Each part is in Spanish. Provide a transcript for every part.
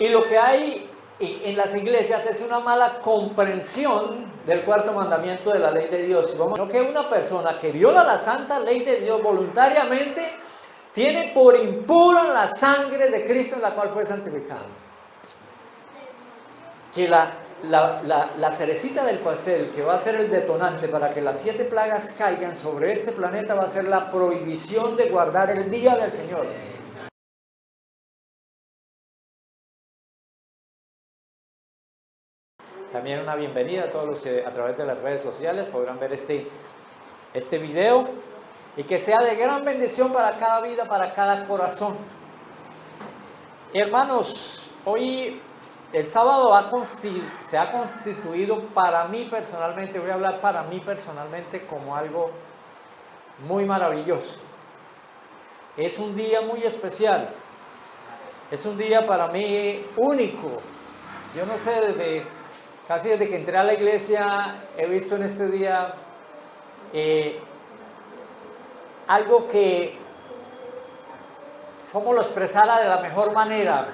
Y lo que hay en las iglesias es una mala comprensión del cuarto mandamiento de la ley de Dios. No que una persona que viola la santa ley de Dios voluntariamente tiene por impura la sangre de Cristo en la cual fue santificado. Que la cerecita del pastel que va a ser el detonante para que las 7 plagas caigan sobre este planeta va a ser la prohibición de guardar el día del Señor. También una bienvenida a todos los que a través de las redes sociales podrán ver este video y que sea de gran bendición para cada vida, para cada corazón. Hermanos, hoy el sábado se ha constituido para mí personalmente, voy a hablar para mí personalmente como algo muy maravilloso. Es un día muy especial, es un día para mí único. Yo no sé, casi desde que entré a la iglesia he visto en este día algo que, ¿cómo lo expresara de la mejor manera?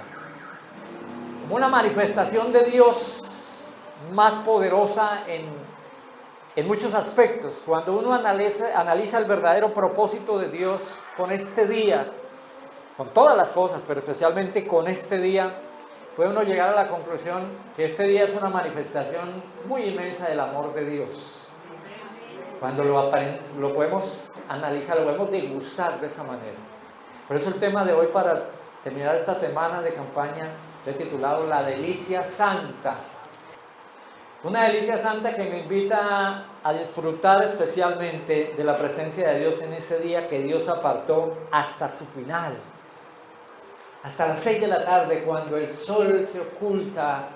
Como una manifestación de Dios más poderosa en muchos aspectos. Cuando uno analiza el verdadero propósito de Dios con este día, con todas las cosas, pero especialmente con este día, puede uno llegar a la conclusión que este día es una manifestación muy inmensa del amor de Dios. Cuando lo podemos analizar, lo podemos degustar de esa manera. Por eso el tema de hoy para terminar esta semana de campaña he titulado La Delicia Santa. Una delicia santa que me invita a disfrutar especialmente de la presencia de Dios en ese día que Dios apartó hasta su final. Hasta las 6 de la tarde, cuando el sol se oculta,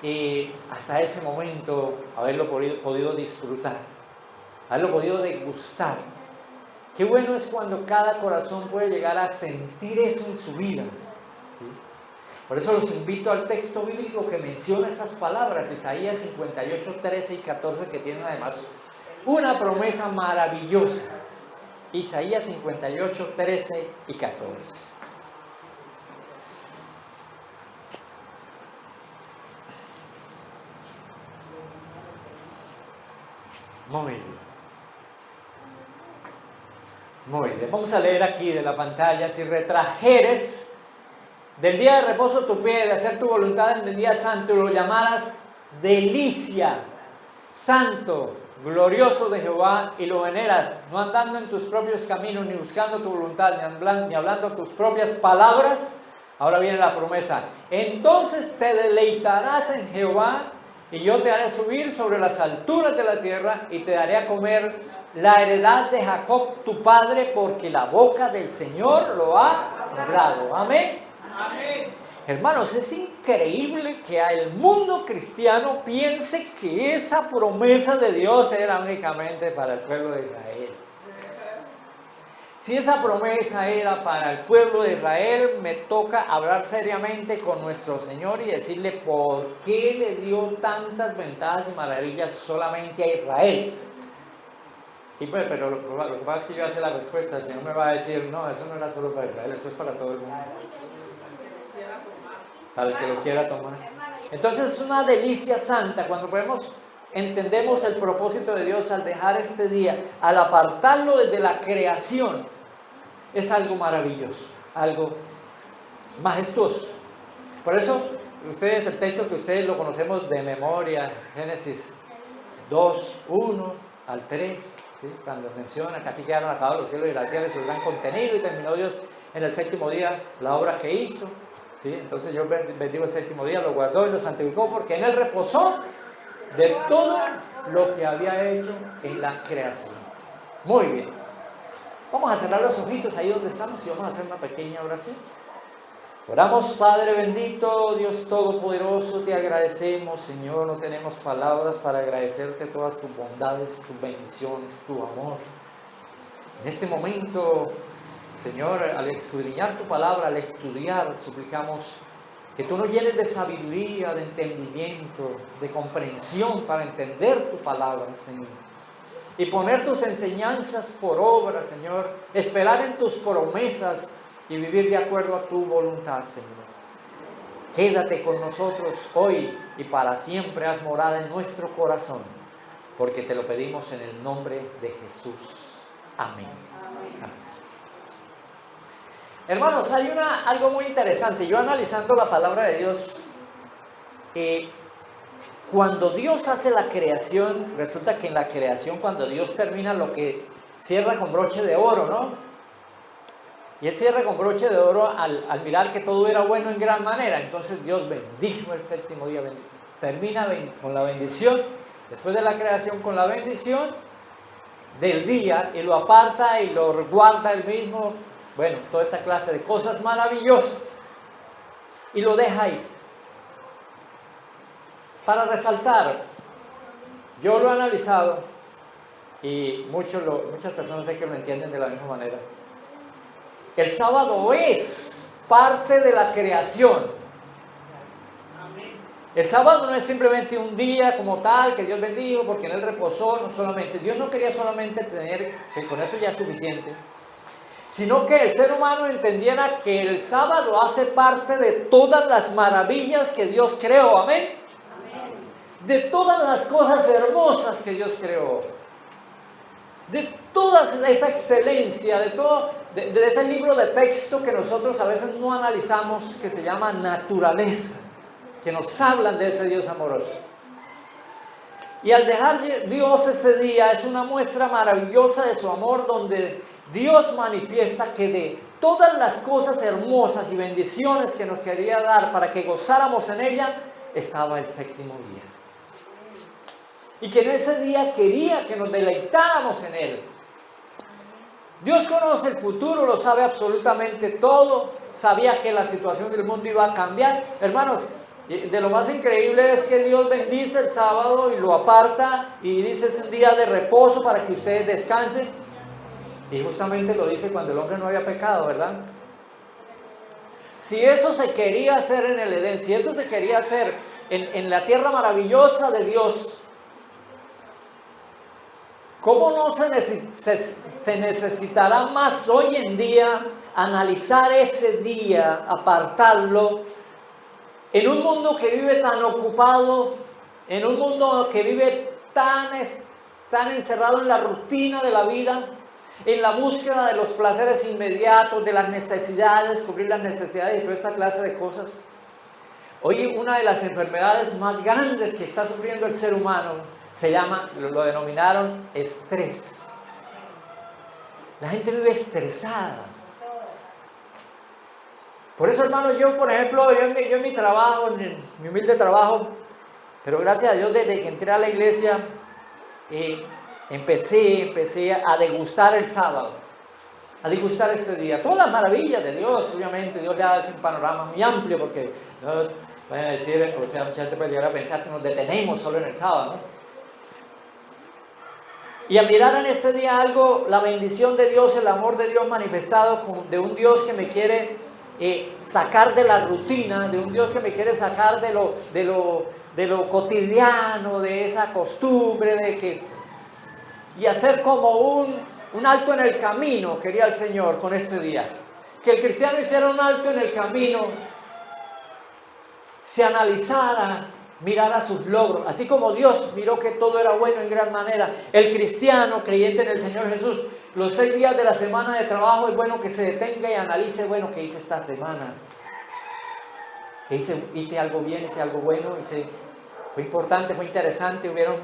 y hasta ese momento haberlo podido disfrutar, haberlo podido degustar. Qué bueno es cuando cada corazón puede llegar a sentir eso en su vida, ¿sí? Por eso los invito al texto bíblico que menciona esas palabras, Isaías 58, 13 y 14, que tienen además una promesa maravillosa. Isaías 58, 13 y 14. Muy bien. Muy bien. Vamos a leer aquí de la pantalla. Si retrajeres del día de reposo tu pie, de hacer tu voluntad en el día santo, y lo llamaras delicia, santo, glorioso de Jehová, y lo veneras, no andando en tus propios caminos, ni buscando tu voluntad, ni hablando tus propias palabras. Ahora viene la promesa. Entonces te deleitarás en Jehová, y yo te haré subir sobre las alturas de la tierra, y te daré a comer la heredad de Jacob tu padre, porque la boca del Señor lo ha hablado. Amén. Amén. Hermanos, es increíble que el mundo cristiano piense que esa promesa de Dios era únicamente para el pueblo de Israel. Si esa promesa era para el pueblo de Israel, me toca hablar seriamente con nuestro Señor y decirle por qué le dio tantas ventajas y maravillas solamente a Israel. Y pues, pero lo que pasa es que yo hace la respuesta, el Señor me va a decir, no, eso no era solo para Israel, eso es para todo el mundo. Para el que lo quiera tomar. Entonces es una delicia santa cuando entendemos el propósito de Dios al dejar este día, al apartarlo desde la creación. Es algo maravilloso, algo majestuoso. Por eso, el texto que ustedes lo conocemos de memoria, Génesis 2, 1 al 3, ¿sí? Cuando menciona, casi quedaron acabados los cielos y la tierra, su gran contenido, y terminó Dios en el séptimo día la obra que hizo. ¿Sí? Entonces Dios bendijo el séptimo día, lo guardó y lo santificó, porque en él reposó de todo lo que había hecho en la creación. Muy bien. Vamos a cerrar los ojitos ahí donde estamos y vamos a hacer una pequeña oración. Oramos, Padre bendito, Dios todopoderoso, te agradecemos, Señor, no tenemos palabras para agradecerte todas tus bondades, tus bendiciones, tu amor. En este momento, Señor, al escudriñar tu palabra, al estudiar, suplicamos que tú nos llenes de sabiduría, de entendimiento, de comprensión para entender tu palabra, Señor. Y poner tus enseñanzas por obra, Señor. Esperar en tus promesas y vivir de acuerdo a tu voluntad, Señor. Quédate con nosotros hoy y para siempre haz morada en nuestro corazón, porque te lo pedimos en el nombre de Jesús. Amén. Amén. Hermanos, hay algo muy interesante. Yo analizando la palabra de Dios, cuando Dios hace la creación, resulta que en la creación, cuando Dios termina, lo que cierra con broche de oro, ¿no? Y Él cierra con broche de oro al mirar que todo era bueno en gran manera. Entonces Dios bendijo el séptimo día, termina con la bendición, después de la creación, con la bendición del día, y lo aparta y lo guarda Él mismo. Bueno, toda esta clase de cosas maravillosas, y lo deja ahí. Para resaltar, yo lo he analizado, y muchas personas sé que lo entienden de la misma manera. El sábado es parte de la creación. El sábado no es simplemente un día como tal que Dios bendijo porque en él reposó, no solamente. Dios no quería solamente tener, que con eso ya es suficiente, sino que el ser humano entendiera que el sábado hace parte de todas las maravillas que Dios creó. Amén. De todas las cosas hermosas que Dios creó, de toda esa excelencia, de ese libro de texto que nosotros a veces no analizamos, que se llama naturaleza, que nos hablan de ese Dios amoroso. Y al dejar Dios ese día es una muestra maravillosa de su amor, donde Dios manifiesta que de todas las cosas hermosas y bendiciones que nos quería dar para que gozáramos en ella, estaba el séptimo día. Y que en ese día quería que nos deleitáramos en Él. Dios conoce el futuro, lo sabe absolutamente todo. Sabía que la situación del mundo iba a cambiar. Hermanos, de lo más increíble es que Dios bendice el sábado y lo aparta y dice es un día de reposo para que ustedes descansen. Y justamente lo dice cuando el hombre no había pecado, ¿verdad? Si eso se quería hacer en el Edén, si eso se quería hacer en la tierra maravillosa de Dios, ¿cómo no se necesitará más hoy en día analizar ese día, apartarlo, en un mundo que vive tan ocupado, en un mundo que vive tan encerrado en la rutina de la vida, en la búsqueda de los placeres inmediatos, de las necesidades, cubrir las necesidades y toda esta clase de cosas? Hoy una de las enfermedades más grandes que está sufriendo el ser humano se llama, lo denominaron estrés. La gente vive estresada. Por eso, hermanos, yo, por ejemplo, yo en mi trabajo, en mi humilde trabajo, pero gracias a Dios desde que entré a la iglesia, empecé a degustar el sábado, a degustar este día. Todas las maravillas de Dios, obviamente, Dios ya hace un panorama muy amplio, porque no vayan a decir, o sea, mucha gente puede llegar a pensar que nos detenemos solo en el sábado, ¿no? Y a mirar en este día algo, la bendición de Dios, el amor de Dios manifestado, de un Dios que me quiere sacar de la rutina, de un Dios que me quiere sacar de lo cotidiano, de esa costumbre, y hacer como un alto en el camino, quería el Señor con este día. Que el cristiano hiciera un alto en el camino, se analizara, mirara sus logros, así como Dios miró que todo era bueno en gran manera. El cristiano creyente en el Señor Jesús, los 6 días de la semana de trabajo es bueno que se detenga y analice, bueno, ¿qué hice esta semana? Hice algo bien, hice algo bueno, fue importante, fue interesante, hubieron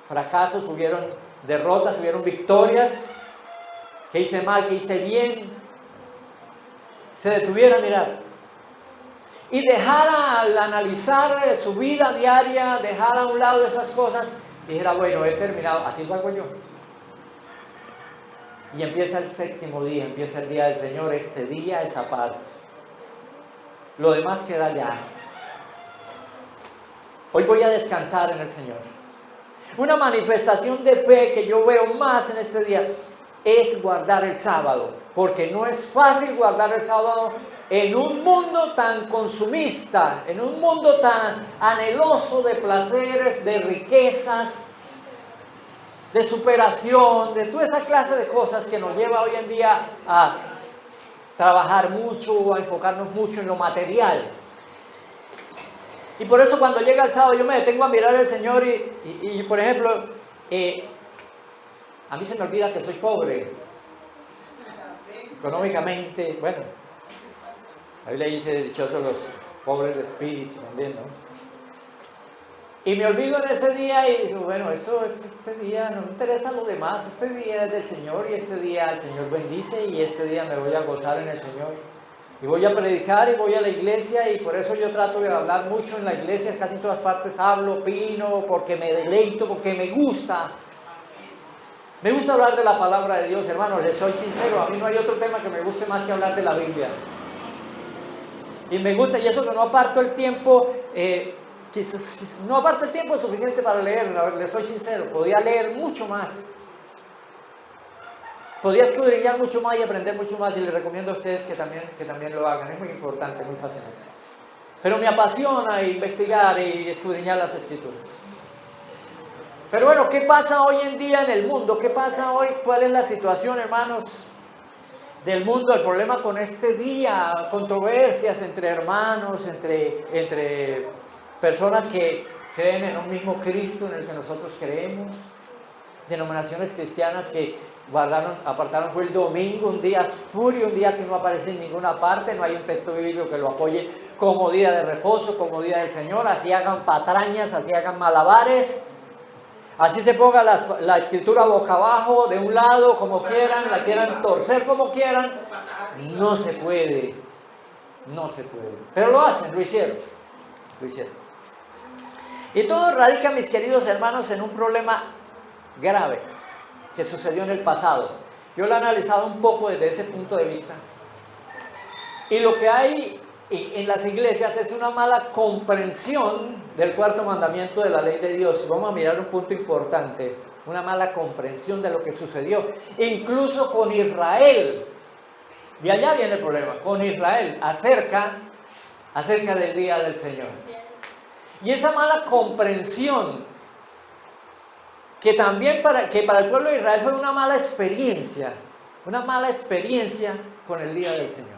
fracasos, hubieron derrotas, hubieron victorias. ¿Qué hice mal? ¿Qué hice bien? Se detuviera a mirar. Y dejara al analizar su vida diaria, dejar a un lado esas cosas, y dijera, bueno, he terminado, así lo hago yo. Y empieza el séptimo día, empieza el día del Señor, este día es aparte. Lo demás queda ya. Hoy voy a descansar en el Señor. Una manifestación de fe que yo veo más en este día es guardar el sábado, porque no es fácil guardar el sábado en un mundo tan consumista, en un mundo tan anheloso de placeres, de riquezas, de superación, de toda esa clase de cosas que nos lleva hoy en día a trabajar mucho, a enfocarnos mucho en lo material. Y por eso cuando llega el sábado yo me detengo a mirar al Señor y por ejemplo, a mí se me olvida que soy pobre económicamente. Bueno, la Biblia dice dichosos los pobres de espíritu también, ¿no? Y me olvido en ese día y digo, bueno, este día no me interesa lo demás, este día es del Señor y este día el Señor bendice y este día me voy a gozar en el Señor. Y voy a predicar y voy a la iglesia y por eso yo trato de hablar mucho en la iglesia, casi en todas partes hablo, opino, porque me deleito, porque me gusta. Me gusta hablar de la palabra de Dios, hermanos, les soy sincero, a mí no hay otro tema que me guste más que hablar de la Biblia. Y me gusta, y eso que no aparto el tiempo, no aparto el tiempo suficiente para leer, les soy sincero, podía leer mucho más. Podría escudriñar mucho más y aprender mucho más y les recomiendo a ustedes que también lo hagan, es muy importante, muy fascinante. Pero me apasiona investigar y escudriñar las Escrituras. Pero bueno, ¿qué pasa hoy en día en el mundo? ¿Qué pasa hoy? ¿Cuál es la situación, hermanos, del mundo? El problema con este día, controversias entre hermanos, entre personas que creen en un mismo Cristo en el que nosotros creemos, denominaciones cristianas que apartaron fue el domingo, un día espurio, un día que no aparece en ninguna parte, no hay un texto bíblico que lo apoye como día de reposo, como día del Señor, así hagan patrañas, así hagan malabares, así se ponga la escritura boca abajo, de un lado, como quieran, la quieran torcer como quieran, no se puede, pero lo hacen, lo hicieron. Y todo radica, mis queridos hermanos, en un problema grave que sucedió en el pasado. Yo lo he analizado un poco desde ese punto de vista. Y lo que hay en las iglesias es una mala comprensión del cuarto mandamiento de la ley de Dios. Vamos a mirar un punto importante, una mala comprensión de lo que sucedió, incluso con Israel. Y allá viene el problema, con Israel, acerca del día del Señor. Y esa mala comprensión que también para el pueblo de Israel fue una mala experiencia con el día del Señor.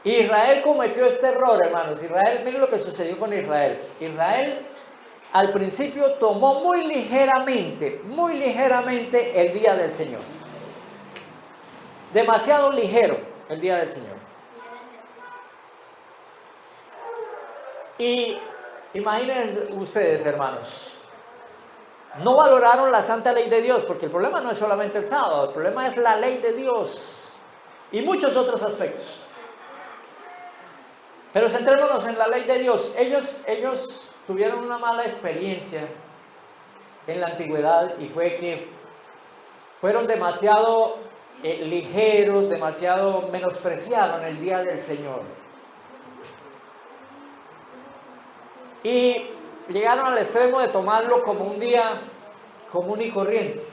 Israel cometió este error, hermanos. Miren lo que sucedió con Israel. Israel al principio tomó muy ligeramente el día del Señor. Demasiado ligero el día del Señor. Y imaginen ustedes, hermanos, no valoraron la santa ley de Dios, porque el problema no es solamente el sábado, el problema es la ley de Dios y muchos otros aspectos. Pero centrémonos en la ley de Dios. Ellos tuvieron una mala experiencia en la antigüedad y fue que fueron demasiado ligeros, demasiado menospreciaron el día del Señor. Y llegaron al extremo de tomarlo como un día común y corriente.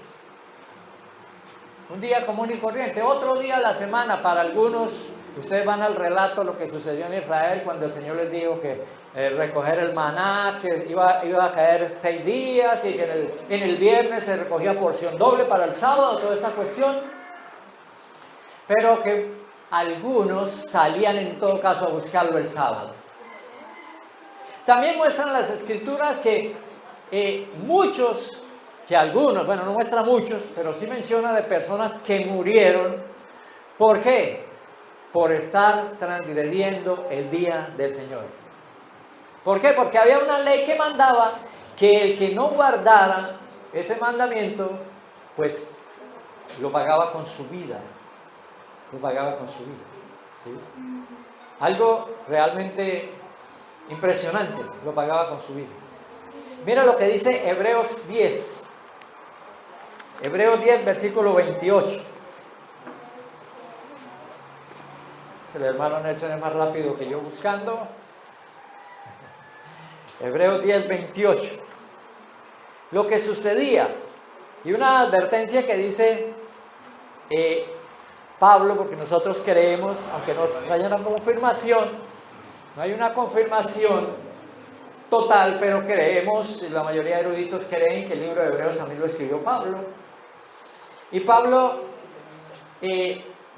Un día común y corriente. Otro día a la semana para algunos. Ustedes van al relato lo que sucedió en Israel cuando el Señor les dijo que recoger el maná, que iba a caer 6 días y que en el viernes se recogía porción doble para el sábado, toda esa cuestión. Pero que algunos salían en todo caso a buscarlo el sábado. También muestran las Escrituras que algunos, bueno, no muestra muchos, pero sí menciona de personas que murieron. ¿Por qué? Por estar transgrediendo el día del Señor. ¿Por qué? Porque había una ley que mandaba que el que no guardara ese mandamiento, pues lo pagaba con su vida. ¿Sí? Algo realmente impresionante, lo pagaba con su vida. Mira lo que dice Hebreos 10. Hebreos 10, versículo 28. El hermano Nelson es más rápido que yo buscando. Hebreos 10, 28. Lo que sucedía, y una advertencia que dice Pablo, porque nosotros creemos, aunque no haya una confirmación, no hay una confirmación total, pero creemos, la mayoría de eruditos creen que el libro de Hebreos también lo escribió Pablo. Y Pablo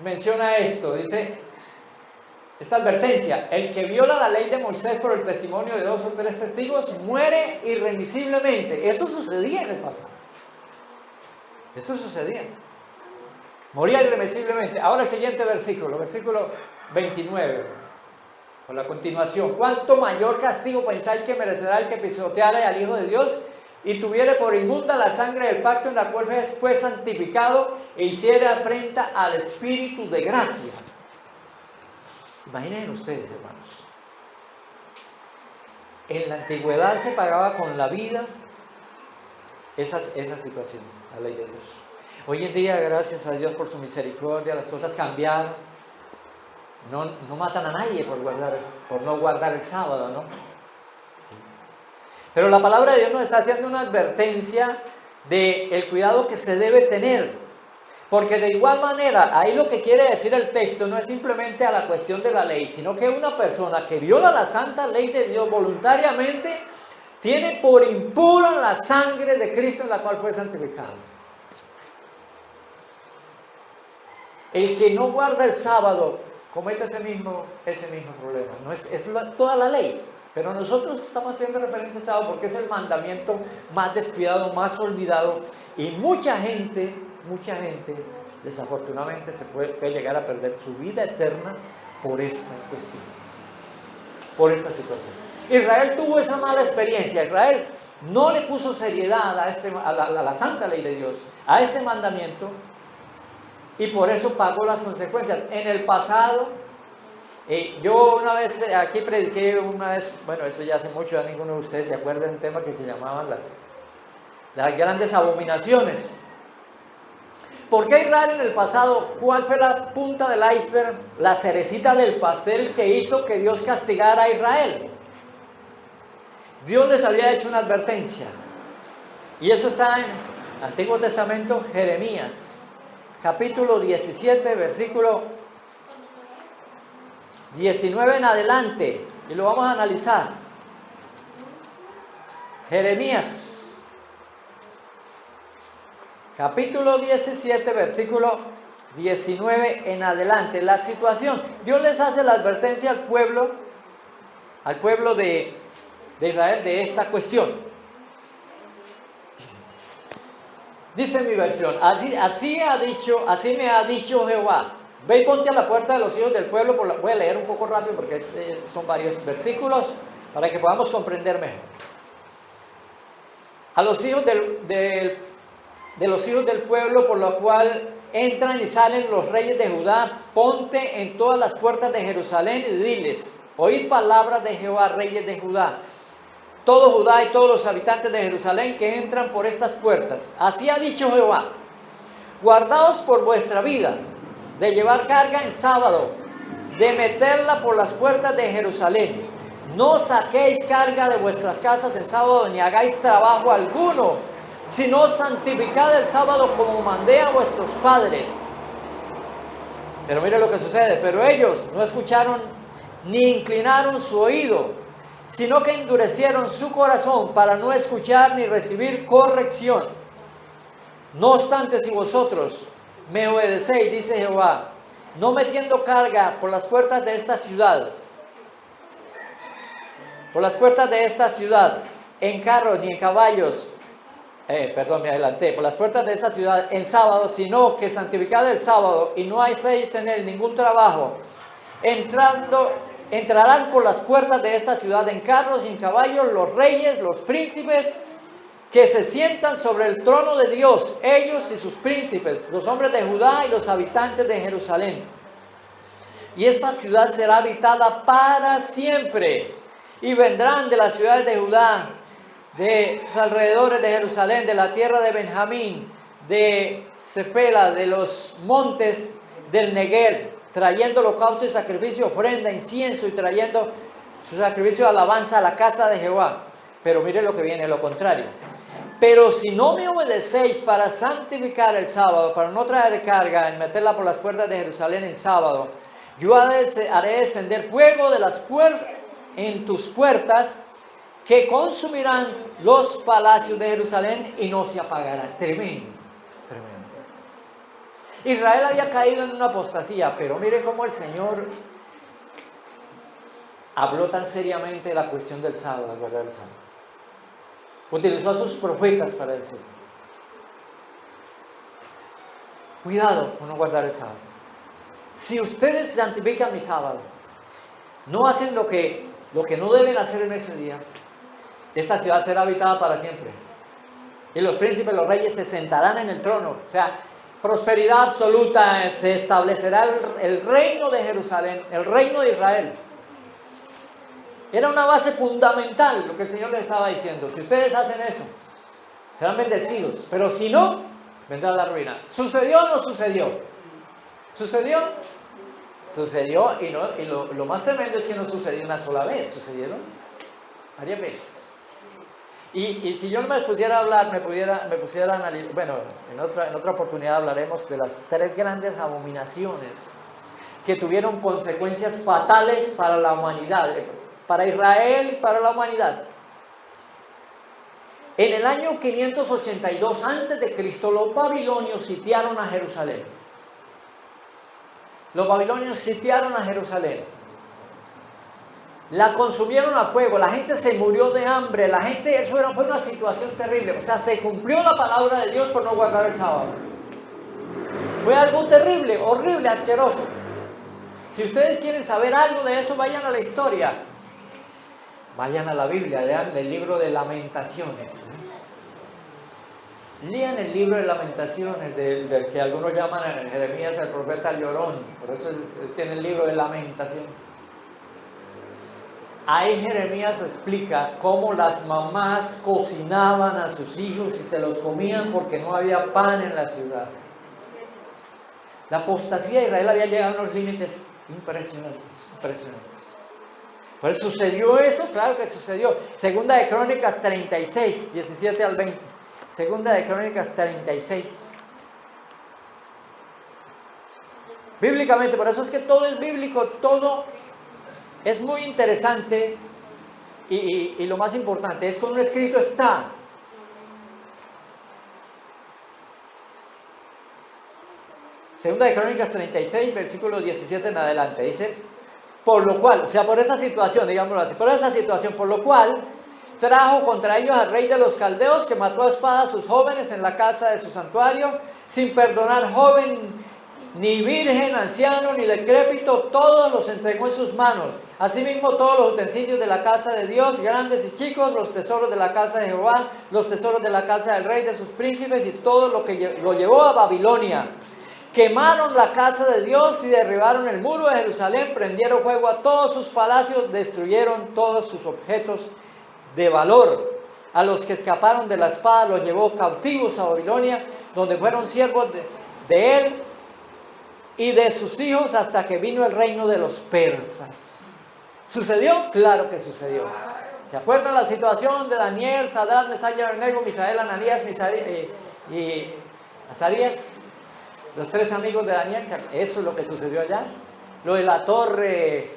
menciona esto, dice: esta advertencia: el que viola la ley de Moisés por el testimonio de 2 o 3 testigos muere irremisiblemente. Eso sucedía en el pasado. Eso sucedía. Moría irremisiblemente. Ahora el siguiente versículo 29, por la continuación: ¿cuánto mayor castigo pensáis que merecerá el que pisoteare al Hijo de Dios y tuviere por inmunda la sangre del pacto en la cual fue santificado e hiciere afrenta al Espíritu de gracia? Imaginen ustedes, hermanos. En la antigüedad se pagaba con la vida esa situación, la ley de Dios. Hoy en día, gracias a Dios por su misericordia, las cosas cambiaron. No matan a nadie por no guardar el sábado, ¿no? Pero la palabra de Dios nos está haciendo una advertencia del cuidado que se debe tener. Porque de igual manera, ahí lo que quiere decir el texto no es simplemente a la cuestión de la ley, sino que una persona que viola la santa ley de Dios voluntariamente tiene por impura la sangre de Cristo en la cual fue santificado. El que no guarda el sábado comete ese mismo problema. No es toda la ley, pero nosotros estamos haciendo referencia al sábado porque es el mandamiento más descuidado, más olvidado, y mucha gente desafortunadamente se puede llegar a perder su vida eterna por esta cuestión, por esta situación. Israel tuvo esa mala experiencia. Israel no le puso seriedad a la santa ley de Dios, a este mandamiento, y por eso pagó las consecuencias. En el pasado, yo una vez aquí prediqué bueno, eso ya hace mucho, ya ninguno de ustedes se acuerda de un tema que se llamaban las grandes abominaciones. ¿Por qué Israel en el pasado? ¿Cuál fue la punta del iceberg, la cerecita del pastel que hizo que Dios castigara a Israel? Dios les había hecho una advertencia, y eso está en Antiguo Testamento, Jeremías, capítulo 17, versículo 19 en adelante, y lo vamos a analizar. Jeremías, capítulo 17, versículo 19 en adelante. La situación, Dios les hace la advertencia al pueblo de Israel de esta cuestión. Dice mi versión: así me ha dicho Jehová: ve y ponte a la puerta de los hijos del pueblo. Voy a leer un poco rápido porque son varios versículos para que podamos comprender mejor. A los hijos de los hijos del pueblo, por lo cual entran y salen los reyes de Judá, ponte en todas las puertas de Jerusalén y diles: oíd palabras de Jehová, reyes de Judá, todo Judá y todos los habitantes de Jerusalén que entran por estas puertas. Así ha dicho Jehová: guardaos por vuestra vida de llevar carga en sábado, de meterla por las puertas de Jerusalén. No saquéis carga de vuestras casas en sábado, ni hagáis trabajo alguno, sino santificad el sábado como mandé a vuestros padres. Pero mire lo que sucede: pero ellos no escucharon ni inclinaron su oído, sino que endurecieron su corazón para no escuchar ni recibir corrección. No obstante, si vosotros me obedecéis, dice Jehová, no metiendo carga por las puertas de esta ciudad, en carros ni en caballos, por las puertas de esta ciudad en sábado, sino que santificad el sábado y no hacéis en él ningún trabajo, entrarán por las puertas de esta ciudad en carros y en caballos los reyes, los príncipes que se sientan sobre el trono de Dios, ellos y sus príncipes, los hombres de Judá y los habitantes de Jerusalén. Y esta ciudad será habitada para siempre. Y vendrán de las ciudades de Judá, de sus alrededores de Jerusalén, de la tierra de Benjamín, de Cepela, de los montes del Neguel, trayendo holocausto y sacrificio, ofrenda, incienso, y trayendo su sacrificio de alabanza a la casa de Jehová. Pero mire lo que viene, lo contrario. Pero si no me obedecéis para santificar el sábado, para no traer carga en meterla por las puertas de Jerusalén en sábado, yo haré descender fuego de las puertas en tus puertas, que consumirán los palacios de Jerusalén y no se apagarán. Tremendo, tremendo. Israel había caído en una apostasía, pero mire cómo el Señor habló tan seriamente de la cuestión del sábado, de guardar el sábado. Utilizó a sus profetas para decir, cuidado con no guardar el sábado. Si ustedes santifican mi sábado, no hacen lo que no deben hacer en ese día, esta ciudad será habitada para siempre. Y los príncipes, los reyes se sentarán en el trono. O sea, prosperidad absoluta, se establecerá el reino de Jerusalén, el reino de Israel. Era una base fundamental lo que el Señor les estaba diciendo. Si ustedes hacen eso, serán bendecidos. Pero si no, vendrá la ruina. ¿Sucedió o no sucedió? ¿Sucedió? Sucedió, y lo más tremendo es que no sucedió una sola vez, sucedieron varias veces. Y si yo no me pusiera a hablar, me pusiera a analizar, bueno, en otra oportunidad hablaremos de las 3 grandes abominaciones que tuvieron consecuencias fatales para la humanidad, para Israel y para la humanidad. En el año 582 a.C., los babilonios sitiaron a Jerusalén. Los babilonios sitiaron a Jerusalén. La consumieron a fuego, la gente se murió de hambre, fue una situación terrible. O sea, se cumplió la palabra de Dios por no guardar el sábado. Fue algo terrible, horrible, asqueroso. Si ustedes quieren saber algo de eso, vayan a la historia. Vayan a la Biblia, lean el libro de Lamentaciones. Lean el libro de Lamentaciones, del que algunos llaman en Jeremías el profeta llorón. Por eso él tiene el libro de Lamentaciones. Ahí Jeremías explica cómo las mamás cocinaban a sus hijos y se los comían porque no había pan en la ciudad. La apostasía de Israel había llegado a unos límites impresionantes. Pues sucedió eso, claro que sucedió. Segunda de Crónicas 36, 17 al 20. Segunda de Crónicas 36. Bíblicamente, por eso es que todo es bíblico, todo es muy interesante y lo más importante es que un escrito está. Segunda de Crónicas 36, versículo 17 en adelante, dice, por lo cual, o sea, por esa situación, digámoslo así, por esa situación, por lo cual trajo contra ellos al rey de los caldeos, que mató a espada a sus jóvenes en la casa de su santuario, sin perdonar joven, ni virgen, anciano, ni decrépito, todos los entregó en sus manos. Asimismo, todos los utensilios de la casa de Dios, grandes y chicos, los tesoros de la casa de Jehová, los tesoros de la casa del rey, de sus príncipes, y todo lo que lo llevó a Babilonia. Quemaron la casa de Dios y derribaron el muro de Jerusalén, prendieron fuego a todos sus palacios, destruyeron todos sus objetos de valor. A los que escaparon de la espada los llevó cautivos a Babilonia, donde fueron siervos de él y de sus hijos hasta que vino el reino de los persas. ¿Sucedió? Claro que sucedió. ¿Se acuerdan la situación de Daniel, Sadrach, Mesach y Abednego, Misael, Ananías, y Azarías? Los 3 amigos de Daniel, eso es lo que sucedió allá. Lo de la torre,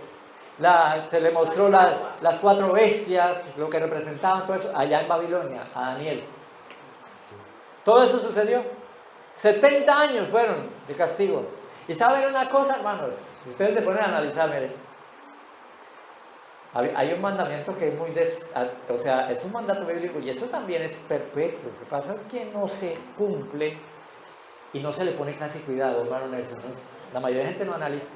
se le mostró las 4 bestias, lo que representaban todo eso, allá en Babilonia, a Daniel. Todo eso sucedió. 70 años fueron de castigo. Y saben una cosa, hermanos, ustedes se ponen a analizar, miren. Hay un mandamiento que es muy, o sea, es un mandato bíblico y eso también es perpetuo. Lo que pasa es que no se cumple y no se le pone casi cuidado, hermano Nelson. La mayoría de gente no analiza.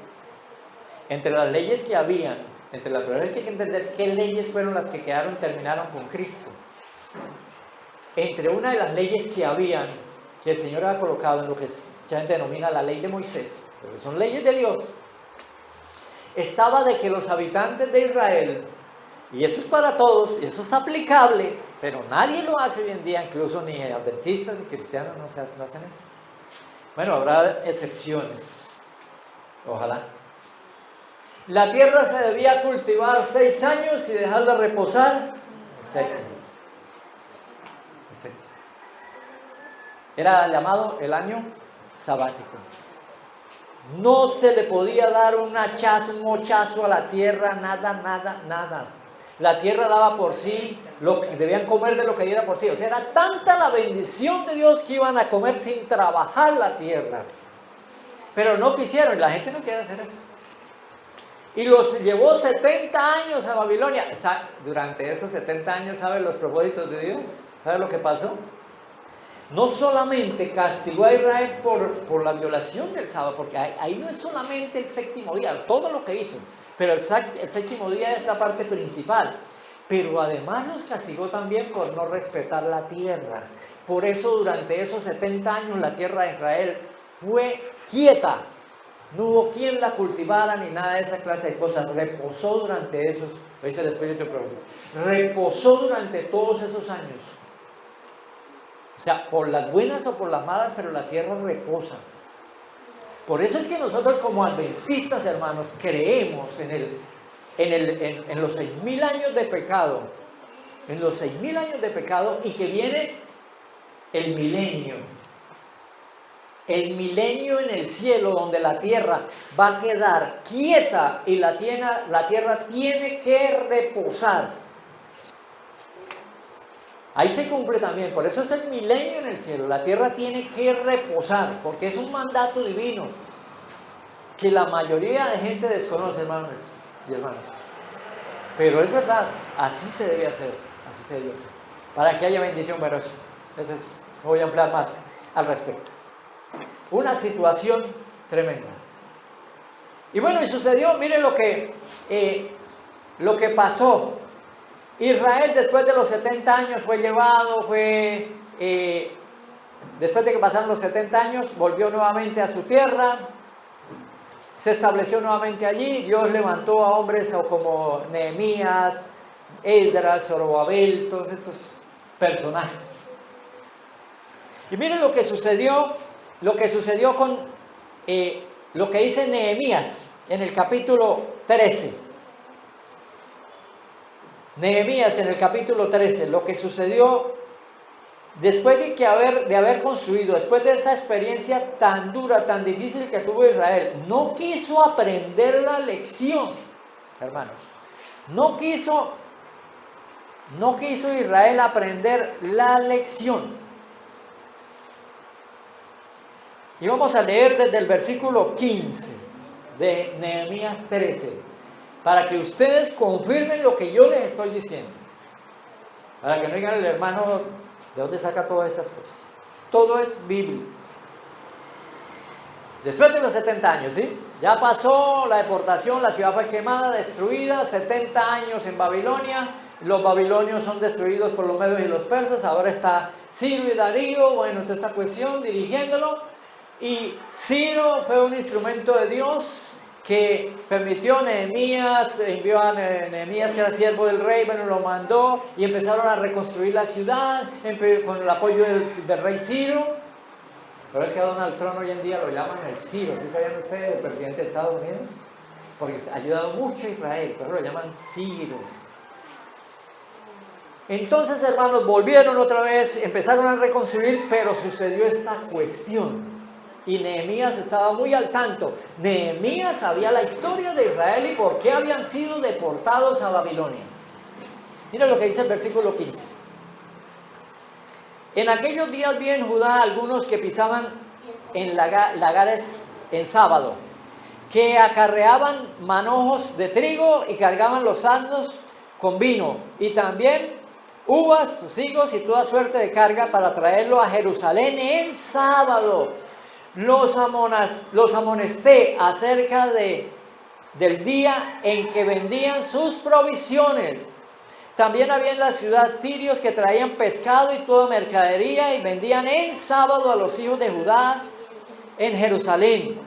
Entre las leyes que habían, entre las primeras hay que entender qué leyes fueron las que terminaron con Cristo. Entre una de las leyes que habían, que el Señor ha colocado en lo que mucha gente denomina la ley de Moisés, pero son leyes de Dios, estaba de que los habitantes de Israel, y esto es para todos, y eso es aplicable, pero nadie lo hace hoy en día, incluso ni adventistas ni cristianos no hacen eso. Bueno, habrá excepciones, ojalá. La tierra se debía cultivar 6 años y dejarla reposar el séptimo. Era llamado el año sabático. No se le podía dar un mochazo a la tierra, nada. La tierra daba por sí, debían comer de lo que diera por sí. O sea, era tanta la bendición de Dios que iban a comer sin trabajar la tierra. Pero no quisieron, y la gente no quiere hacer eso. y los llevó 70 años a Babilonia. Durante esos 70 años, ¿saben los propósitos de Dios? ¿Saben lo que pasó? No solamente castigó a Israel por la violación del sábado, porque ahí no es solamente el séptimo día, todo lo que hizo, pero el séptimo día es la parte principal. Pero además los castigó también por no respetar la tierra. Por eso durante esos 70 años la tierra de Israel fue quieta. No hubo quien la cultivara ni nada de esa clase de cosas. Reposó durante esos, lo dice el Espíritu de Profecía, reposó durante todos esos años. O sea, por las buenas o por las malas, pero la tierra reposa. Por eso es que nosotros como adventistas, hermanos, creemos en los 6.000 años de pecado, en los 6.000 años de pecado, y que viene el milenio en el cielo, donde la tierra va a quedar quieta y la tierra tiene que reposar. Ahí se cumple también, por eso es el milenio en el cielo, la tierra tiene que reposar, porque es un mandato divino que la mayoría de gente desconoce, hermanos y hermanas. Pero es verdad, así se debe hacer, para que haya bendición. Pero eso no voy a ampliar más al respecto. Una situación tremenda. Y bueno, y sucedió, miren lo que pasó. Israel, después de los 70 años, fue llevado, después de que pasaron los 70 años, volvió nuevamente a su tierra, se estableció nuevamente allí. Dios levantó a hombres como Nehemías, Esdras, Zorobabel, todos estos personajes. Y miren lo que sucedió con lo que dice Nehemías en el capítulo 13. Nehemías en el capítulo 13, lo que sucedió después de haber construido, después de esa experiencia tan dura, tan difícil que tuvo Israel. No quiso aprender la lección, hermanos. No quiso Israel aprender la lección. Y vamos a leer desde el versículo 15 de Nehemías 13. Para que ustedes confirmen lo que yo les estoy diciendo. Para que no digan el hermano, ¿de dónde saca todas esas cosas? Todo es bíblico. Después de los 70 años, ¿sí? Ya pasó la deportación, la ciudad fue quemada, destruida, 70 años en Babilonia. Los babilonios son destruidos por los medios y los persas. Ahora está Ciro y Darío, bueno, toda esta cuestión, dirigiéndolo. Y Ciro fue un instrumento de Dios que permitió Nehemías, envió a Nehemías, que era siervo del rey, bueno, lo mandó y empezaron a reconstruir la ciudad con el apoyo del rey Ciro. Pero es que a Donald Trump hoy en día lo llaman el Ciro. ¿Sí sabían ustedes, el presidente de Estados Unidos? Porque ha ayudado mucho a Israel, pero lo llaman Ciro. Entonces, hermanos, volvieron otra vez, empezaron a reconstruir, pero sucedió esta cuestión. Y Nehemías estaba muy al tanto. Nehemías sabía la historia de Israel y por qué habían sido deportados a Babilonia. Mira lo que dice el versículo 15. En aquellos días vi en Judá algunos que pisaban en lagares en sábado, que acarreaban manojos de trigo y cargaban los asnos con vino, y también uvas, sus higos y toda suerte de carga para traerlo a Jerusalén en sábado. Los amonesté acerca del día en que vendían sus provisiones. También había en la ciudad tirios que traían pescado y toda mercadería y vendían en sábado a los hijos de Judá en Jerusalén.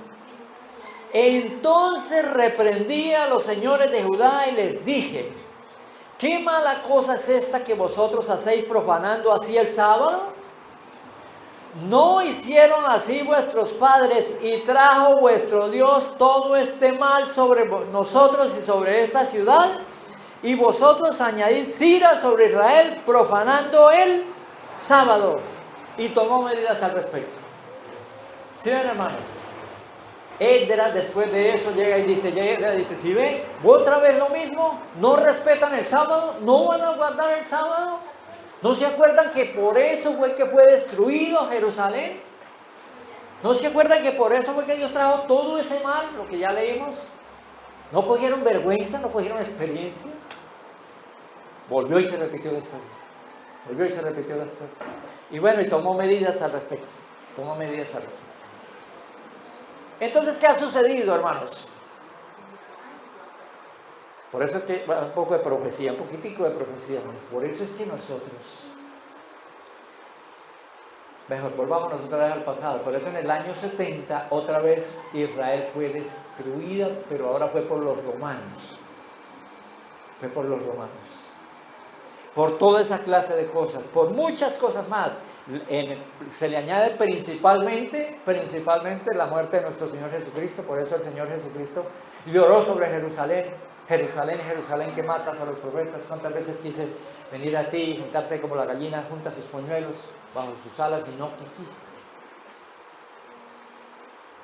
Entonces reprendí a los señores de Judá y les dije: ¿qué mala cosa es esta que vosotros hacéis profanando así el sábado? ¿No hicieron así vuestros padres y trajo vuestro Dios todo este mal sobre nosotros y sobre esta ciudad? Y vosotros añadís ira sobre Israel profanando el sábado. Y tomó medidas al respecto. ¿Sí ven, hermanos? Esdras después de eso llega y dice, ¿sí ven? ¿Otra vez lo mismo? ¿No respetan el sábado? ¿No van a guardar el sábado? ¿No se acuerdan que por eso fue que fue destruido Jerusalén? ¿No se acuerdan que por eso fue que Dios trajo todo ese mal, lo que ya leímos? ¿No cogieron vergüenza? ¿No cogieron experiencia? Volvió y se repitió la historia. Volvió y se repitió la historia. Y bueno, y tomó medidas al respecto. Tomó medidas al respecto. Entonces, ¿qué ha sucedido, hermanos? Por eso es que, bueno, un poco de profecía, un poquitico de profecía, hermanos. Por eso es que nosotros, mejor, volvámonos otra vez al pasado. Por eso en el año 70, otra vez Israel fue destruida, pero ahora fue por los romanos. Fue por los romanos. Por toda esa clase de cosas, por muchas cosas más. Se le añade principalmente la muerte de nuestro Señor Jesucristo. Por eso el Señor Jesucristo lloró sobre Jerusalén. Jerusalén, Jerusalén, que matas a los profetas. ¿Cuántas veces quise venir a ti y juntarte como la gallina junta sus polluelos bajo sus alas y no quisiste?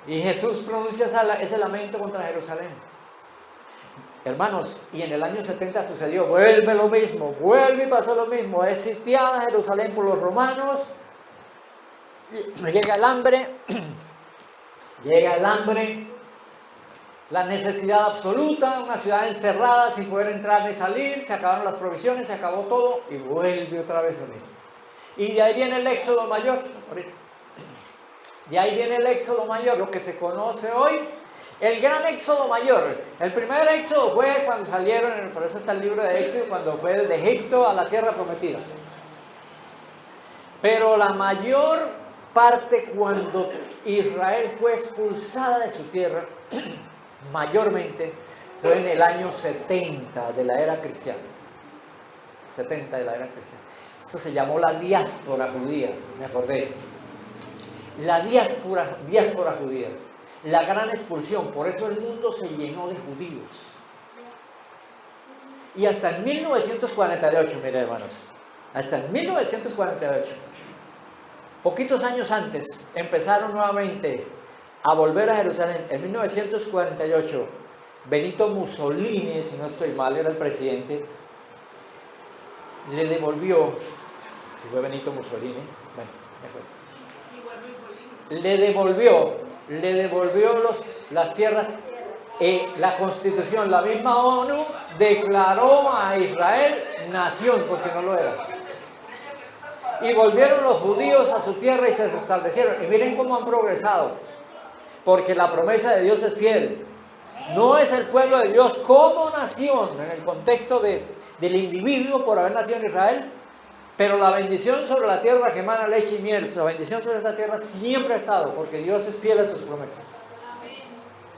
Y Jesús pronuncia ese lamento contra Jerusalén. Hermanos, y en el año 70 sucedió, vuelve lo mismo, vuelve y pasó lo mismo. Es sitiada Jerusalén por los romanos. Llega el hambre, la necesidad absoluta, una ciudad encerrada sin poder entrar ni salir, se acabaron las provisiones, se acabó todo y vuelve otra vez lo mismo. Y de ahí viene el éxodo mayor, de ahí viene el éxodo mayor, lo que se conoce hoy, el gran éxodo mayor. El primer éxodo fue cuando salieron, por eso está el libro de Éxodo, cuando fue de Egipto a la tierra prometida. Pero la mayor parte cuando Israel fue expulsada de su tierra, mayormente fue en el año 70 de la era cristiana. 70 de la era cristiana. Eso se llamó la diáspora judía, me acordé. La diáspora judía. La gran expulsión. Por eso el mundo se llenó de judíos. Y hasta en 1948, miren hermanos, hasta en 1948, poquitos años antes, empezaron nuevamente a volver a Jerusalén. En 1948, Benito Mussolini, si no estoy mal, era el presidente, le devolvió, si fue Benito Mussolini, bueno, le devolvió las tierras. La Constitución, la misma ONU declaró a Israel nación, porque no lo era. Y volvieron los judíos a su tierra y se restablecieron. Y miren cómo han progresado, porque la promesa de Dios es fiel. No es el pueblo de Dios como nación, en el contexto del individuo por haber nacido en Israel, pero la bendición sobre la tierra que emana leche y miel, la bendición sobre esta tierra siempre ha estado, porque Dios es fiel a sus promesas.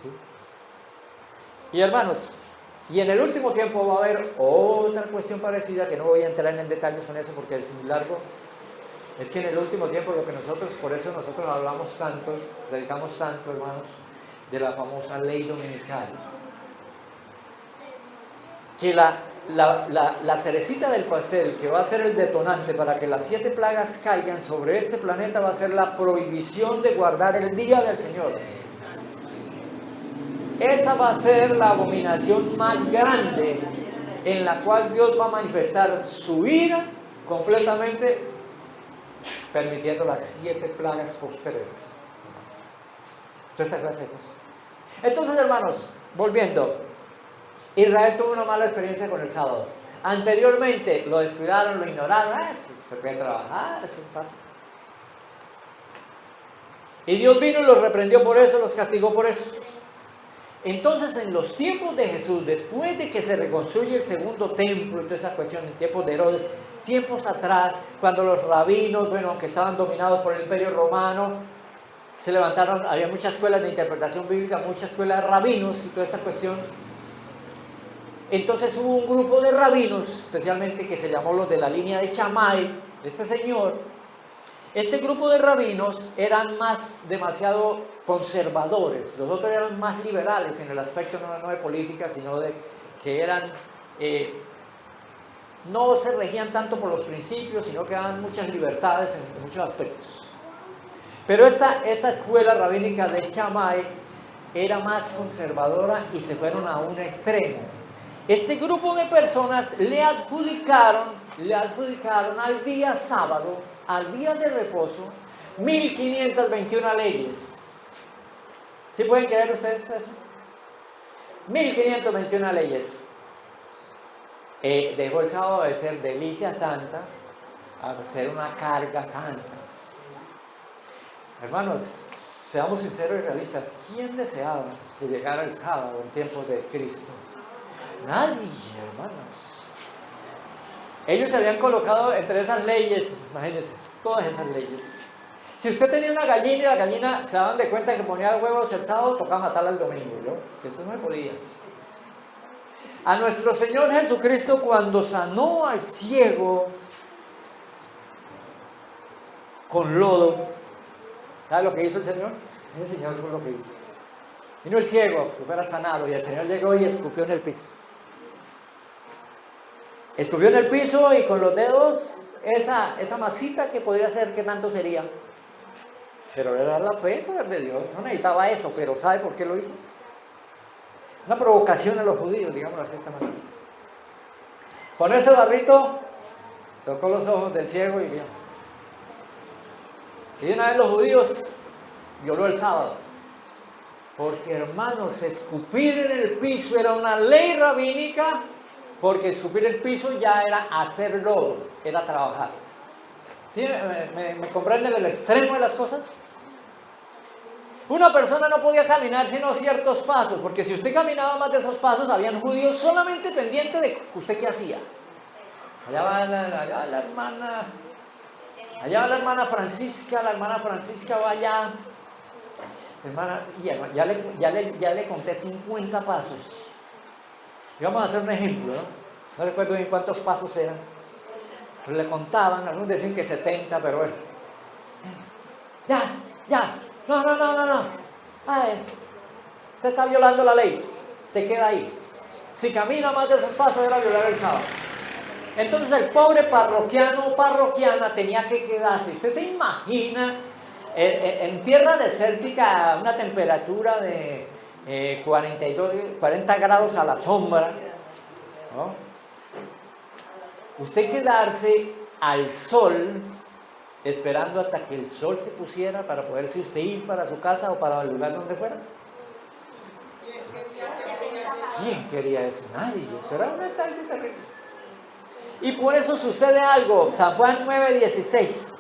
¿Sí? Y hermanos, y en el último tiempo va a haber otra cuestión parecida, que no voy a entrar en detalles con eso porque es muy largo. Es que en el último tiempo por eso nosotros hablamos tanto, predicamos tanto, hermanos, de la famosa ley dominical. Que la cerecita del pastel, que va a ser el detonante para que las 7 plagas caigan sobre este planeta, va a ser la prohibición de guardar el día del Señor. Esa va a ser la abominación más grande en la cual Dios va a manifestar su ira completamente, permitiendo las 7 plagas posteriores. Toda esta clase de cosas. Entonces, hermanos, volviendo, Israel tuvo una mala experiencia con el sábado. Anteriormente lo descuidaron, lo ignoraron. Se puede trabajar, eso pasa. Y Dios vino y los reprendió por eso, los castigó por eso. Entonces, en los tiempos de Jesús, después de que se reconstruye el segundo templo y toda esa cuestión, en tiempos de Herodes, tiempos atrás, cuando los rabinos, que estaban dominados por el Imperio Romano, se levantaron, había muchas escuelas de interpretación bíblica, muchas escuelas de rabinos y toda esa cuestión. Entonces hubo un grupo de rabinos, especialmente que se llamó los de la línea de Shammai, de este señor. Este grupo de rabinos eran demasiado conservadores, los otros eran más liberales en el aspecto no de política, sino de que no se regían tanto por los principios, sino que daban muchas libertades en muchos aspectos. Pero esta escuela rabínica de Shammai era más conservadora y se fueron a un extremo. Este grupo de personas le adjudicaron al día sábado, al día de reposo, 1521 leyes. ¿Sí pueden creer ustedes eso? 1521 leyes. Dejó el sábado de ser delicia santa a ser una carga santa. Hermanos, seamos sinceros y realistas. ¿Quién deseaba que llegara el sábado en tiempos de Cristo? Nadie, hermanos. Ellos se habían colocado entre esas leyes, imagínense, todas esas leyes. Si usted tenía una gallina y la gallina se daban de cuenta que ponía huevos el sábado, tocaba matarla el domingo, ¿no? Que eso no se podía. A nuestro Señor Jesucristo, cuando sanó al ciego con lodo, ¿sabe lo que hizo el Señor? El Señor fue lo que hizo. Vino el ciego que fuera sanado y el Señor llegó y escupió en el piso. Escupió en el piso y con los dedos esa masita que podía ser que tanto sería. Pero era la fe, poder de Dios. No necesitaba eso, pero ¿sabe por qué lo hizo? Una provocación a los judíos, digámoslo así de esta manera. Con ese barrito tocó los ojos del ciego y vio. Y de una vez los judíos violó el sábado. Porque, hermanos, escupir en el piso era una ley rabínica, porque escupir el piso ya era hacer lodo, era trabajar. ¿Sí? ¿Me comprenden el extremo de las cosas? Una persona no podía caminar sino ciertos pasos, porque si usted caminaba más de esos pasos, habían judíos solamente pendientes de usted qué hacía. Allá va la hermana Francisca, va allá. Hermana, ya le conté 50 pasos. Y vamos a hacer un ejemplo, ¿no? No recuerdo bien cuántos pasos eran. Pero le contaban, algunos decían que 70, pero bueno. Ya. No. Usted está violando la ley. Se queda ahí. Si camina más de esos pasos era violar el sábado. Entonces el pobre parroquiano o parroquiana tenía que quedarse. Usted se imagina en tierra desértica, una temperatura de 40 grados a la sombra, ¿no? Usted quedarse al sol, esperando hasta que el sol se pusiera para poderse usted ir para su casa o para el lugar donde fuera. ¿Quién quería eso? Nadie. Eso era una tarde terrible. Y por eso sucede algo. San Juan 9:16.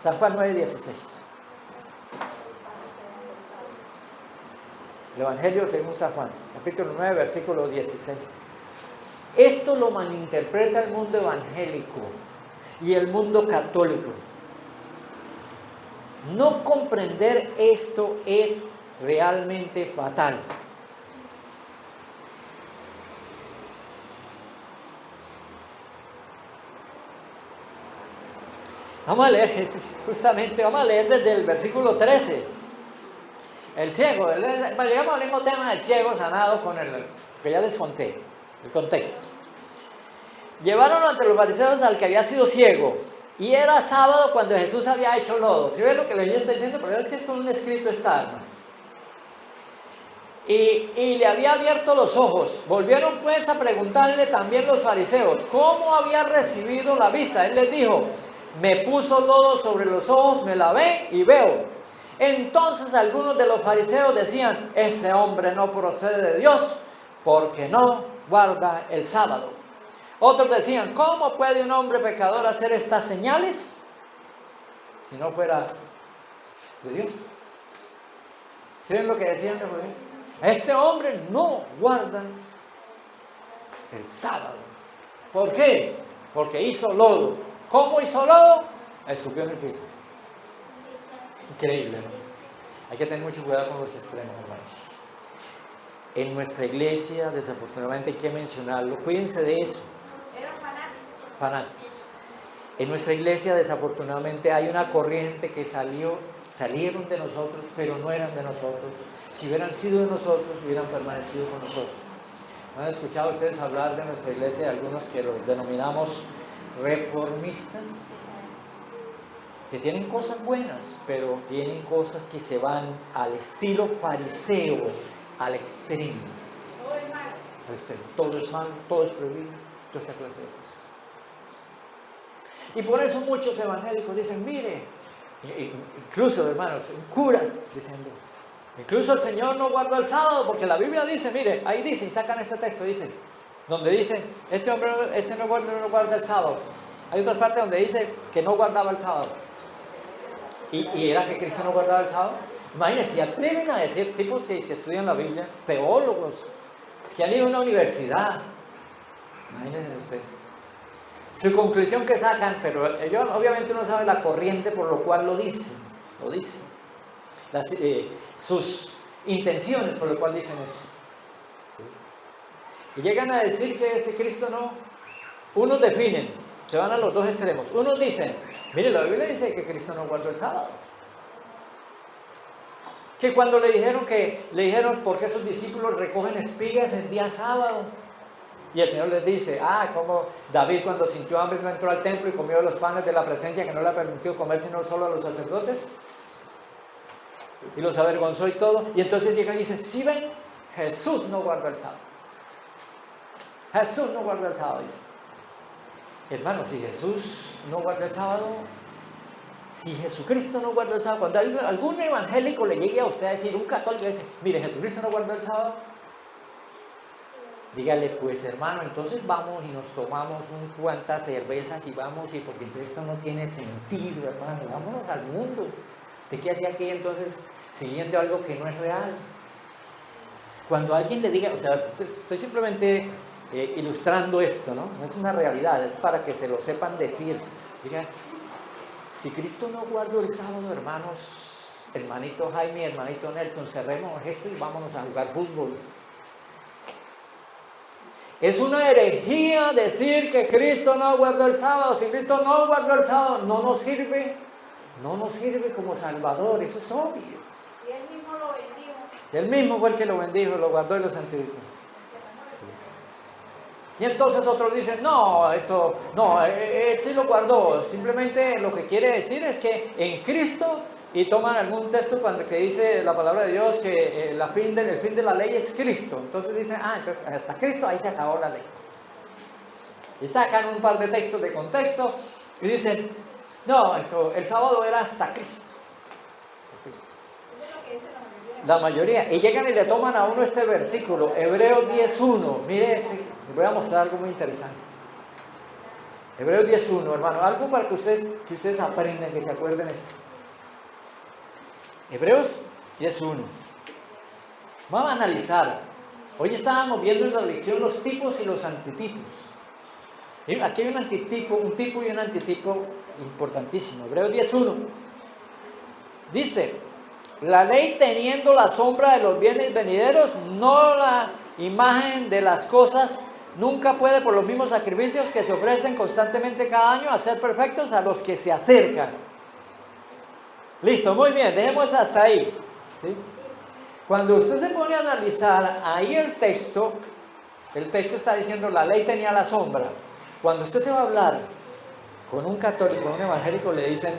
San Juan 9:16. El Evangelio según San Juan, capítulo 9, versículo 16. Esto lo malinterpreta el mundo evangélico y el mundo católico. No comprender esto es realmente fatal. Vamos a leer, justamente, vamos a leer desde el versículo 13. El ciego, llegamos al mismo tema del ciego sanado con el que ya les conté, el contexto. Llevaron ante los fariseos al que había sido ciego, y era sábado cuando Jesús había hecho lodo. ¿Sí ven lo que yo estoy diciendo? Pero es que es con un escrito está, hermano. Y le había abierto los ojos. Volvieron pues a preguntarle también los fariseos, ¿cómo había recibido la vista? Él les dijo, me puso lodo sobre los ojos, me lavé y veo. Entonces algunos de los fariseos decían, ese hombre no procede de Dios, porque no guarda el sábado. Otros decían, ¿cómo puede un hombre pecador hacer estas señales si no fuera de Dios? ¿Sí ven lo que decían de Moisés? Este hombre no guarda el sábado. ¿Por qué? Porque hizo lodo. ¿Cómo hizo lodo? Escupió en el piso. Increíble, ¿no? Hay que tener mucho cuidado con los extremos, hermanos. En nuestra iglesia, desafortunadamente hay que mencionarlo, cuídense de eso. Fanáticos. En nuestra iglesia, desafortunadamente, hay una corriente que salieron de nosotros, pero no eran de nosotros. Si hubieran sido de nosotros, hubieran permanecido con nosotros. ¿Han escuchado ustedes hablar de nuestra iglesia de algunos que los denominamos reformistas? Que tienen cosas buenas, pero tienen cosas que se van al estilo fariseo, al extremo. Todo es malo. Al extremo. Todo es malo, todo es prohibido, toda esa clase de cosas. Y por eso muchos evangélicos dicen, mire, incluso hermanos, curas, diciendo, Incluso el Señor no guardó el sábado, porque la Biblia dice, mire, ahí dice, y sacan este texto, dice, donde dice, este hombre, no guarda el sábado. Hay otras partes donde dice que no guardaba el sábado. ¿Y era que Cristo no guardaba el sábado? Imagínense, si atreven a decir tipos que estudian la Biblia, teólogos, que han ido a una universidad. Imagínense ustedes. Su conclusión que sacan, pero ellos obviamente no saben la corriente por lo cual lo dicen. Sus intenciones por lo cual dicen eso. Y llegan a decir que Cristo no. Unos definen, se van a los dos extremos. Unos dicen, mire, la Biblia dice que Cristo no guardó el sábado. Que cuando le dijeron por qué sus discípulos recogen espigas el día sábado. Y el Señor les dice, como David cuando sintió hambre no entró al templo y comió los panes de la presencia que no le ha permitido comer sino solo a los sacerdotes. Y los avergonzó y todo. Y entonces llega y dice, ¿sí ven? Jesús no guardó el sábado. Jesús no guardó el sábado, dice. Hermano, si Jesús no guarda el sábado, si Jesucristo no guarda el sábado, cuando algún evangélico le llegue a usted a decir, un católico dice, mire, Jesucristo no guardó el sábado, dígale, pues hermano, entonces vamos y nos tomamos cuantas cervezas y vamos, y porque entonces esto no tiene sentido, hermano, vámonos al mundo. ¿De qué hacía aquí entonces siguiendo algo que no es real? Cuando alguien le diga, o sea, estoy simplemente ilustrando esto, ¿no? No es una realidad, es para que se lo sepan decir. Diga, si Cristo no guardó el sábado, hermanos, hermanito Jaime, hermanito Nelson, cerremos esto y vámonos a jugar fútbol. Es una herejía decir que Cristo no guardó el sábado. Si Cristo no guardó el sábado, no nos sirve como Salvador, eso es obvio. Y él mismo lo bendijo. Él mismo fue el que lo bendijo, lo guardó y lo santificó. Y entonces otros dicen, él sí lo guardó. Simplemente lo que quiere decir es que en Cristo, y toman algún texto que dice la palabra de Dios que el fin de la ley es Cristo. Entonces dicen, entonces hasta Cristo ahí se acabó la ley. Y sacan un par de textos de contexto y dicen, el sábado era hasta Cristo. Eso es lo que dice La mayoría. Y llegan y le toman a uno este versículo, Hebreos 10.1. Mire les voy a mostrar algo muy interesante. Hebreos 10.1, hermano, algo para que ustedes aprendan, que se acuerden esto. Hebreos 10.1. Vamos a analizar. Hoy estábamos viendo en la lección los tipos y los antitipos. Aquí hay un tipo y un antitipo importantísimo. Hebreos 10.1. Dice, la ley teniendo la sombra de los bienes venideros, no la imagen de las cosas, nunca puede por los mismos sacrificios que se ofrecen constantemente cada año hacer perfectos a los que se acercan. Listo, muy bien, dejemos hasta ahí. ¿Sí? Cuando usted se pone a analizar ahí el texto está diciendo la ley tenía la sombra. Cuando usted se va a hablar con un católico, con un evangélico, le dicen,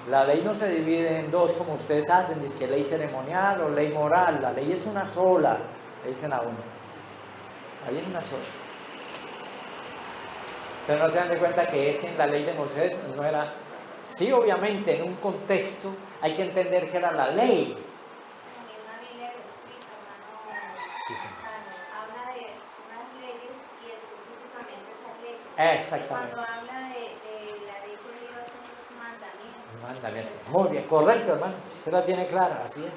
la ley no se divide en dos como ustedes hacen, dice que ley ceremonial o ley moral, la ley es una sola, le dicen a uno. La ley es una sola. Pero no se dan de cuenta que es que en la ley de Moisés no era. Sí, obviamente, en un contexto hay que entender que era la ley. También la Biblia lo explica, hermano. Sí, sí. Habla de unas leyes y específicamente esas leyes. Exactamente. Cuando habla de la ley de Dios, son sus mandamientos. Mandamientos. Muy bien, correcto, hermano. Usted la tiene clara, así es.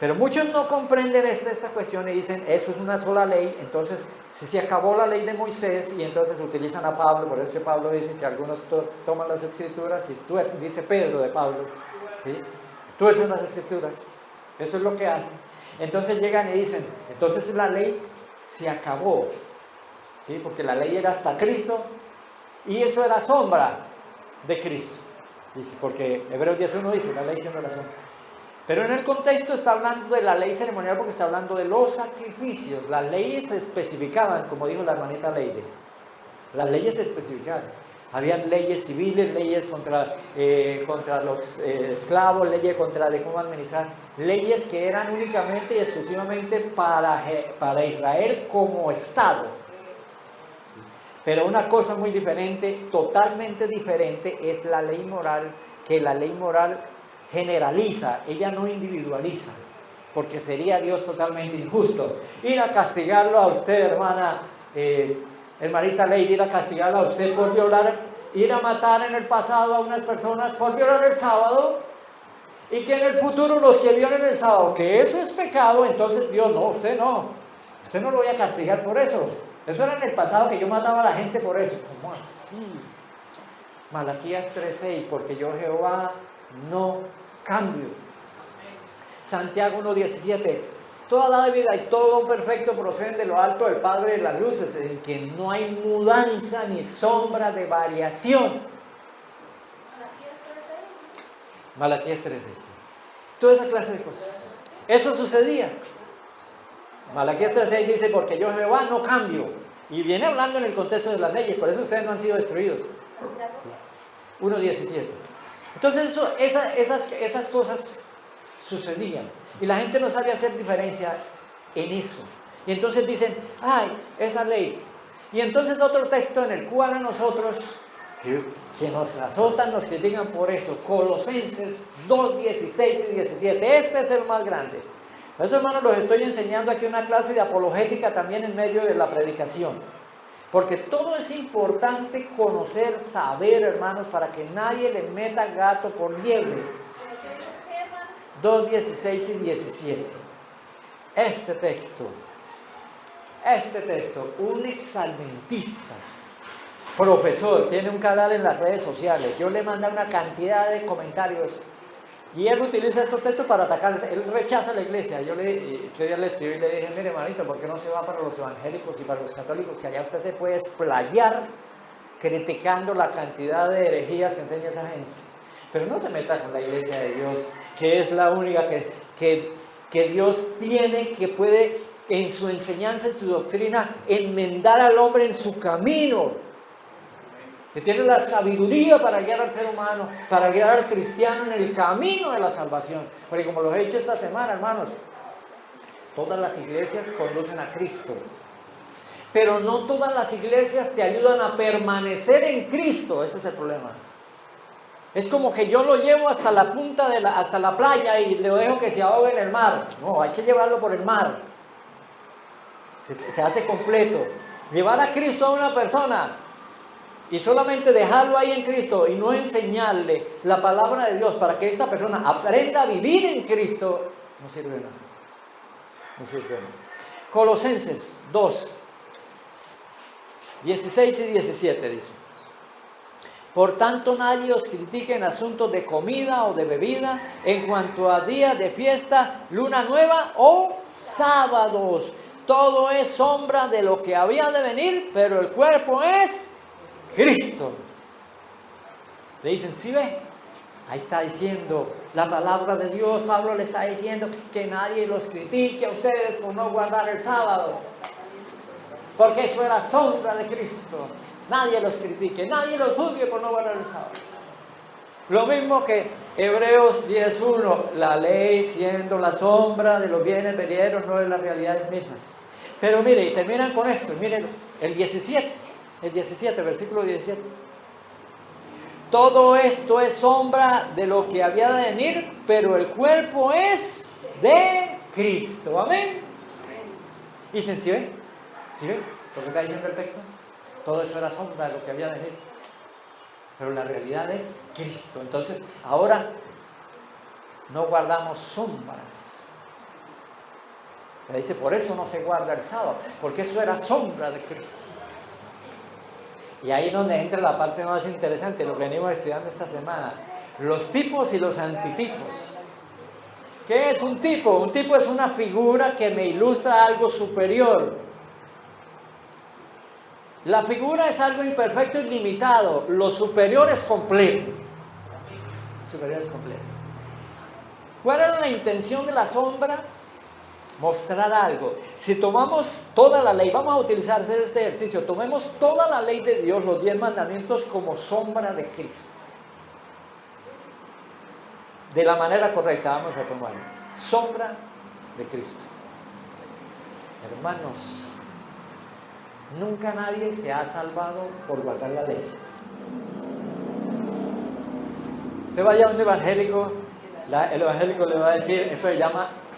Pero muchos no comprenden esta cuestión y dicen, eso es una sola ley, entonces si se acabó la ley de Moisés y entonces utilizan a Pablo, por eso es que Pablo dice que algunos toman las escrituras y dice Pedro de Pablo, ¿sí? Tuercen las escrituras, eso es lo que hacen. Entonces llegan y dicen, entonces la ley se acabó, ¿sí? Porque la ley era hasta Cristo y eso era sombra de Cristo, dice, porque Hebreos 10.1 dice, la ley siendo la sombra. Pero en el contexto está hablando de la ley ceremonial porque está hablando de los sacrificios. Las leyes se especificaban, como dijo la hermanita Leide. Las leyes se especificaban. Habían leyes civiles, leyes contra los esclavos, leyes contra de cómo administrar. Leyes que eran únicamente y exclusivamente para Israel como Estado. Pero una cosa muy diferente, totalmente diferente, es la ley moral, que la ley moral generaliza, ella no individualiza, porque sería Dios totalmente injusto. Ir a castigarlo a usted, hermana, hermanita Lady, ir a castigarlo a usted por violar, ir a matar en el pasado a unas personas por violar el sábado, y que en el futuro los que violen el sábado, que eso es pecado, entonces Dios, no, usted no lo voy a castigar por eso. Eso era en el pasado, que yo mataba a la gente por eso. ¿Cómo así? Malaquías 3:6, porque yo Jehová no cambio. Santiago 1:17, toda dávida y todo don perfecto proceden de lo alto del Padre de las luces, en quien no hay mudanza ni sombra de variación. Malaquías 3:6. Toda esa clase de cosas. Eso sucedía. Malaquías 3:6 dice, porque yo Jehová no cambio. Y viene hablando en el contexto de las leyes, por eso ustedes no han sido destruidos. 1:17. Entonces esas cosas sucedían. Y la gente no sabía hacer diferencia en eso. Y entonces dicen, ay, esa ley. Y entonces otro texto en el cual a nosotros, que nos azotan, nos critican por eso, Colosenses 2:16 y 17. Este es el más grande. Por eso, hermanos, los estoy enseñando aquí una clase de apologética también en medio de la predicación. Porque todo es importante conocer, saber, hermanos, para que nadie le meta gato por liebre. 2:16 y 17. Este texto, un exalmentista, profesor, tiene un canal en las redes sociales. Yo le mando una cantidad de comentarios y él utiliza estos textos para atacar. Él rechaza la iglesia. Yo le escribí y le dije, mire, hermanito, ¿por qué no se va para los evangélicos y para los católicos? Que allá usted se puede explayar criticando la cantidad de herejías que enseña esa gente. Pero no se meta con la iglesia de Dios, que es la única que Dios tiene, que puede en su enseñanza, en su doctrina, enmendar al hombre en su camino. Que tiene la sabiduría para guiar al ser humano, para guiar al cristiano en el camino de la salvación. Porque como lo he dicho esta semana, hermanos, todas las iglesias conducen a Cristo. Pero no todas las iglesias te ayudan a permanecer en Cristo. Ese es el problema. Es como que yo lo llevo hasta la punta hasta la playa y le dejo que se ahogue en el mar. No, hay que llevarlo por el mar. Se hace completo. Llevar a Cristo a una persona y solamente dejarlo ahí en Cristo y no enseñarle la palabra de Dios para que esta persona aprenda a vivir en Cristo, no sirve nada. No sirve nada. Colosenses 2:16 y 17 dice. Por tanto, nadie os critique en asuntos de comida o de bebida, en cuanto a días de fiesta, luna nueva o sábados. Todo es sombra de lo que había de venir, pero el cuerpo es Cristo. Le dicen, ¿sí ve? Ahí está diciendo la palabra de Dios. Pablo le está diciendo que nadie los critique a ustedes por no guardar el sábado. Porque eso era sombra de Cristo. Nadie los critique, nadie los juzgue por no guardar el sábado. Lo mismo que Hebreos 10:1, la ley siendo la sombra de los bienes venideros, no de las realidades mismas. Pero mire, y terminan con esto, miren el 17, versículo 17. Todo esto es sombra de lo que había de venir, pero el cuerpo es de Cristo. Amén. Dicen, ¿sí ven? ¿Sí ven lo que está diciendo el texto? Todo eso era sombra de lo que había de venir. Pero la realidad es Cristo. Entonces, ahora no guardamos sombras. Le dice, por eso no se guarda el sábado, porque eso era sombra de Cristo. Y ahí es donde entra la parte más interesante, lo que venimos estudiando esta semana. Los tipos y los antitipos. ¿Qué es un tipo? Un tipo es una figura que me ilustra algo superior. La figura es algo imperfecto y limitado. Lo superior es completo. Superior es completo. ¿Cuál era la intención de la sombra? Mostrar algo. Si tomamos toda la ley, vamos a utilizar este ejercicio, tomemos toda la ley de Dios, los 10 mandamientos, como sombra de Cristo. De la manera correcta, vamos a tomarlo. Sombra de Cristo. Hermanos, nunca nadie se ha salvado por guardar la ley. Usted vaya a un evangélico El evangélico le va a decir,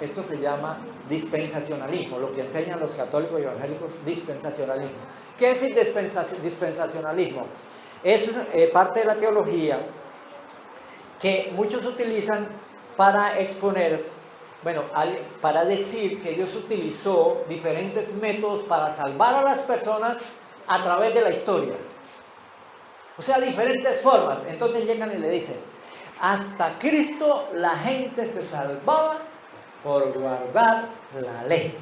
esto se llama dispensacionalismo, lo que enseñan los católicos y evangélicos, dispensacionalismo. ¿Qué es el dispensacionalismo? Es parte de la teología que muchos utilizan para exponer, para decir que Dios utilizó diferentes métodos para salvar a las personas a través de la historia. O sea, diferentes formas. Entonces llegan y le dicen, hasta Cristo la gente se salvaba por guardar la ley.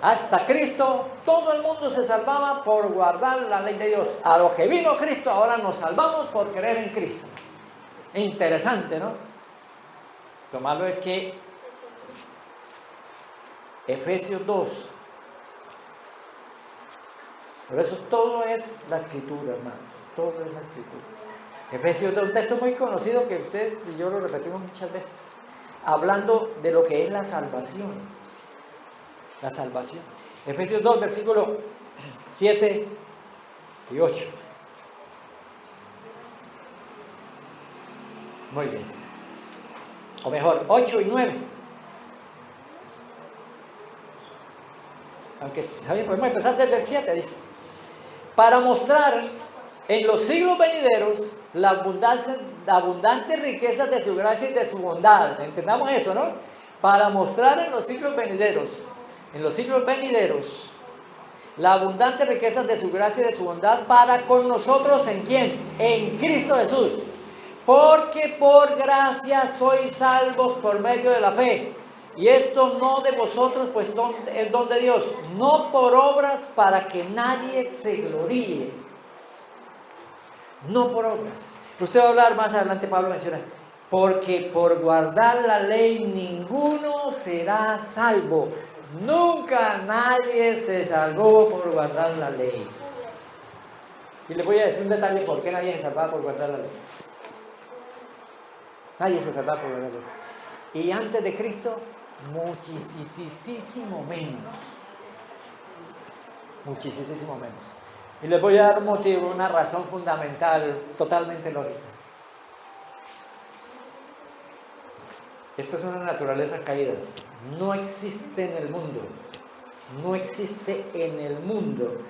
Hasta Cristo todo el mundo se salvaba por guardar la ley de Dios. A lo que vino Cristo ahora nos salvamos por creer en Cristo. Interesante, ¿no? Lo malo es que Efesios 2, por eso todo es la escritura, hermano, todo es la escritura. Efesios 2, un texto muy conocido que ustedes y yo lo repetimos muchas veces, hablando de lo que es la salvación. La salvación. Efesios 2, versículos 7 y 8. Muy bien. O mejor, 8 y 9. Aunque ¿saben? Podemos empezar desde el 7, dice. Para mostrar en los siglos venideros la abundante riqueza de su gracia y de su bondad. Entendamos eso, ¿no? Para mostrar en los siglos venideros, la abundante riqueza de su gracia y de su bondad para con nosotros, ¿en quién? En Cristo Jesús. Porque por gracia sois salvos por medio de la fe. Y esto no de vosotros, pues es don de Dios, no por obras para que nadie se gloríe. No por obras. Usted va a hablar más adelante, Pablo menciona, porque por guardar la ley ninguno será salvo. Nunca nadie se salvó por guardar la ley. Y les voy a decir un detalle por qué nadie se salvaba por guardar la ley. Nadie se salvaba por guardar la ley. Y antes de Cristo, muchísimo menos. Muchísimo menos. Y les voy a dar un motivo, una razón fundamental, totalmente lógica. Esto es una naturaleza caída. No existe en el mundo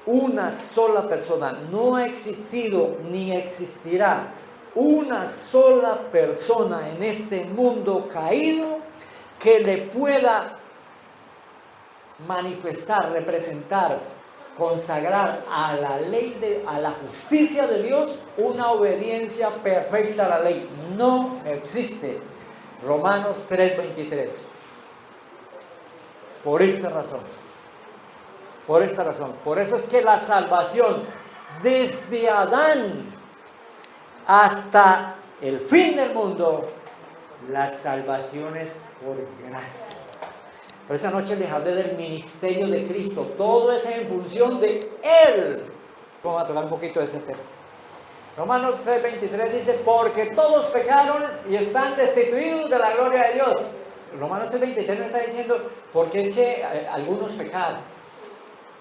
una sola persona. No ha existido ni existirá una sola persona en este mundo caído que le pueda manifestar, representar, consagrar a la ley, a la justicia de Dios, una obediencia perfecta a la ley. No existe. Romanos 3:23. Por esta razón. Por eso es que la salvación desde Adán hasta el fin del mundo, la salvación es por gracia. Por esa noche les hablé del ministerio de Cristo. Todo es en función de Él. Vamos a tocar un poquito de ese tema. Romanos 3:23 dice, porque todos pecaron y están destituidos de la gloria de Dios. Romanos 3:23 no está diciendo, porque es que algunos pecaron.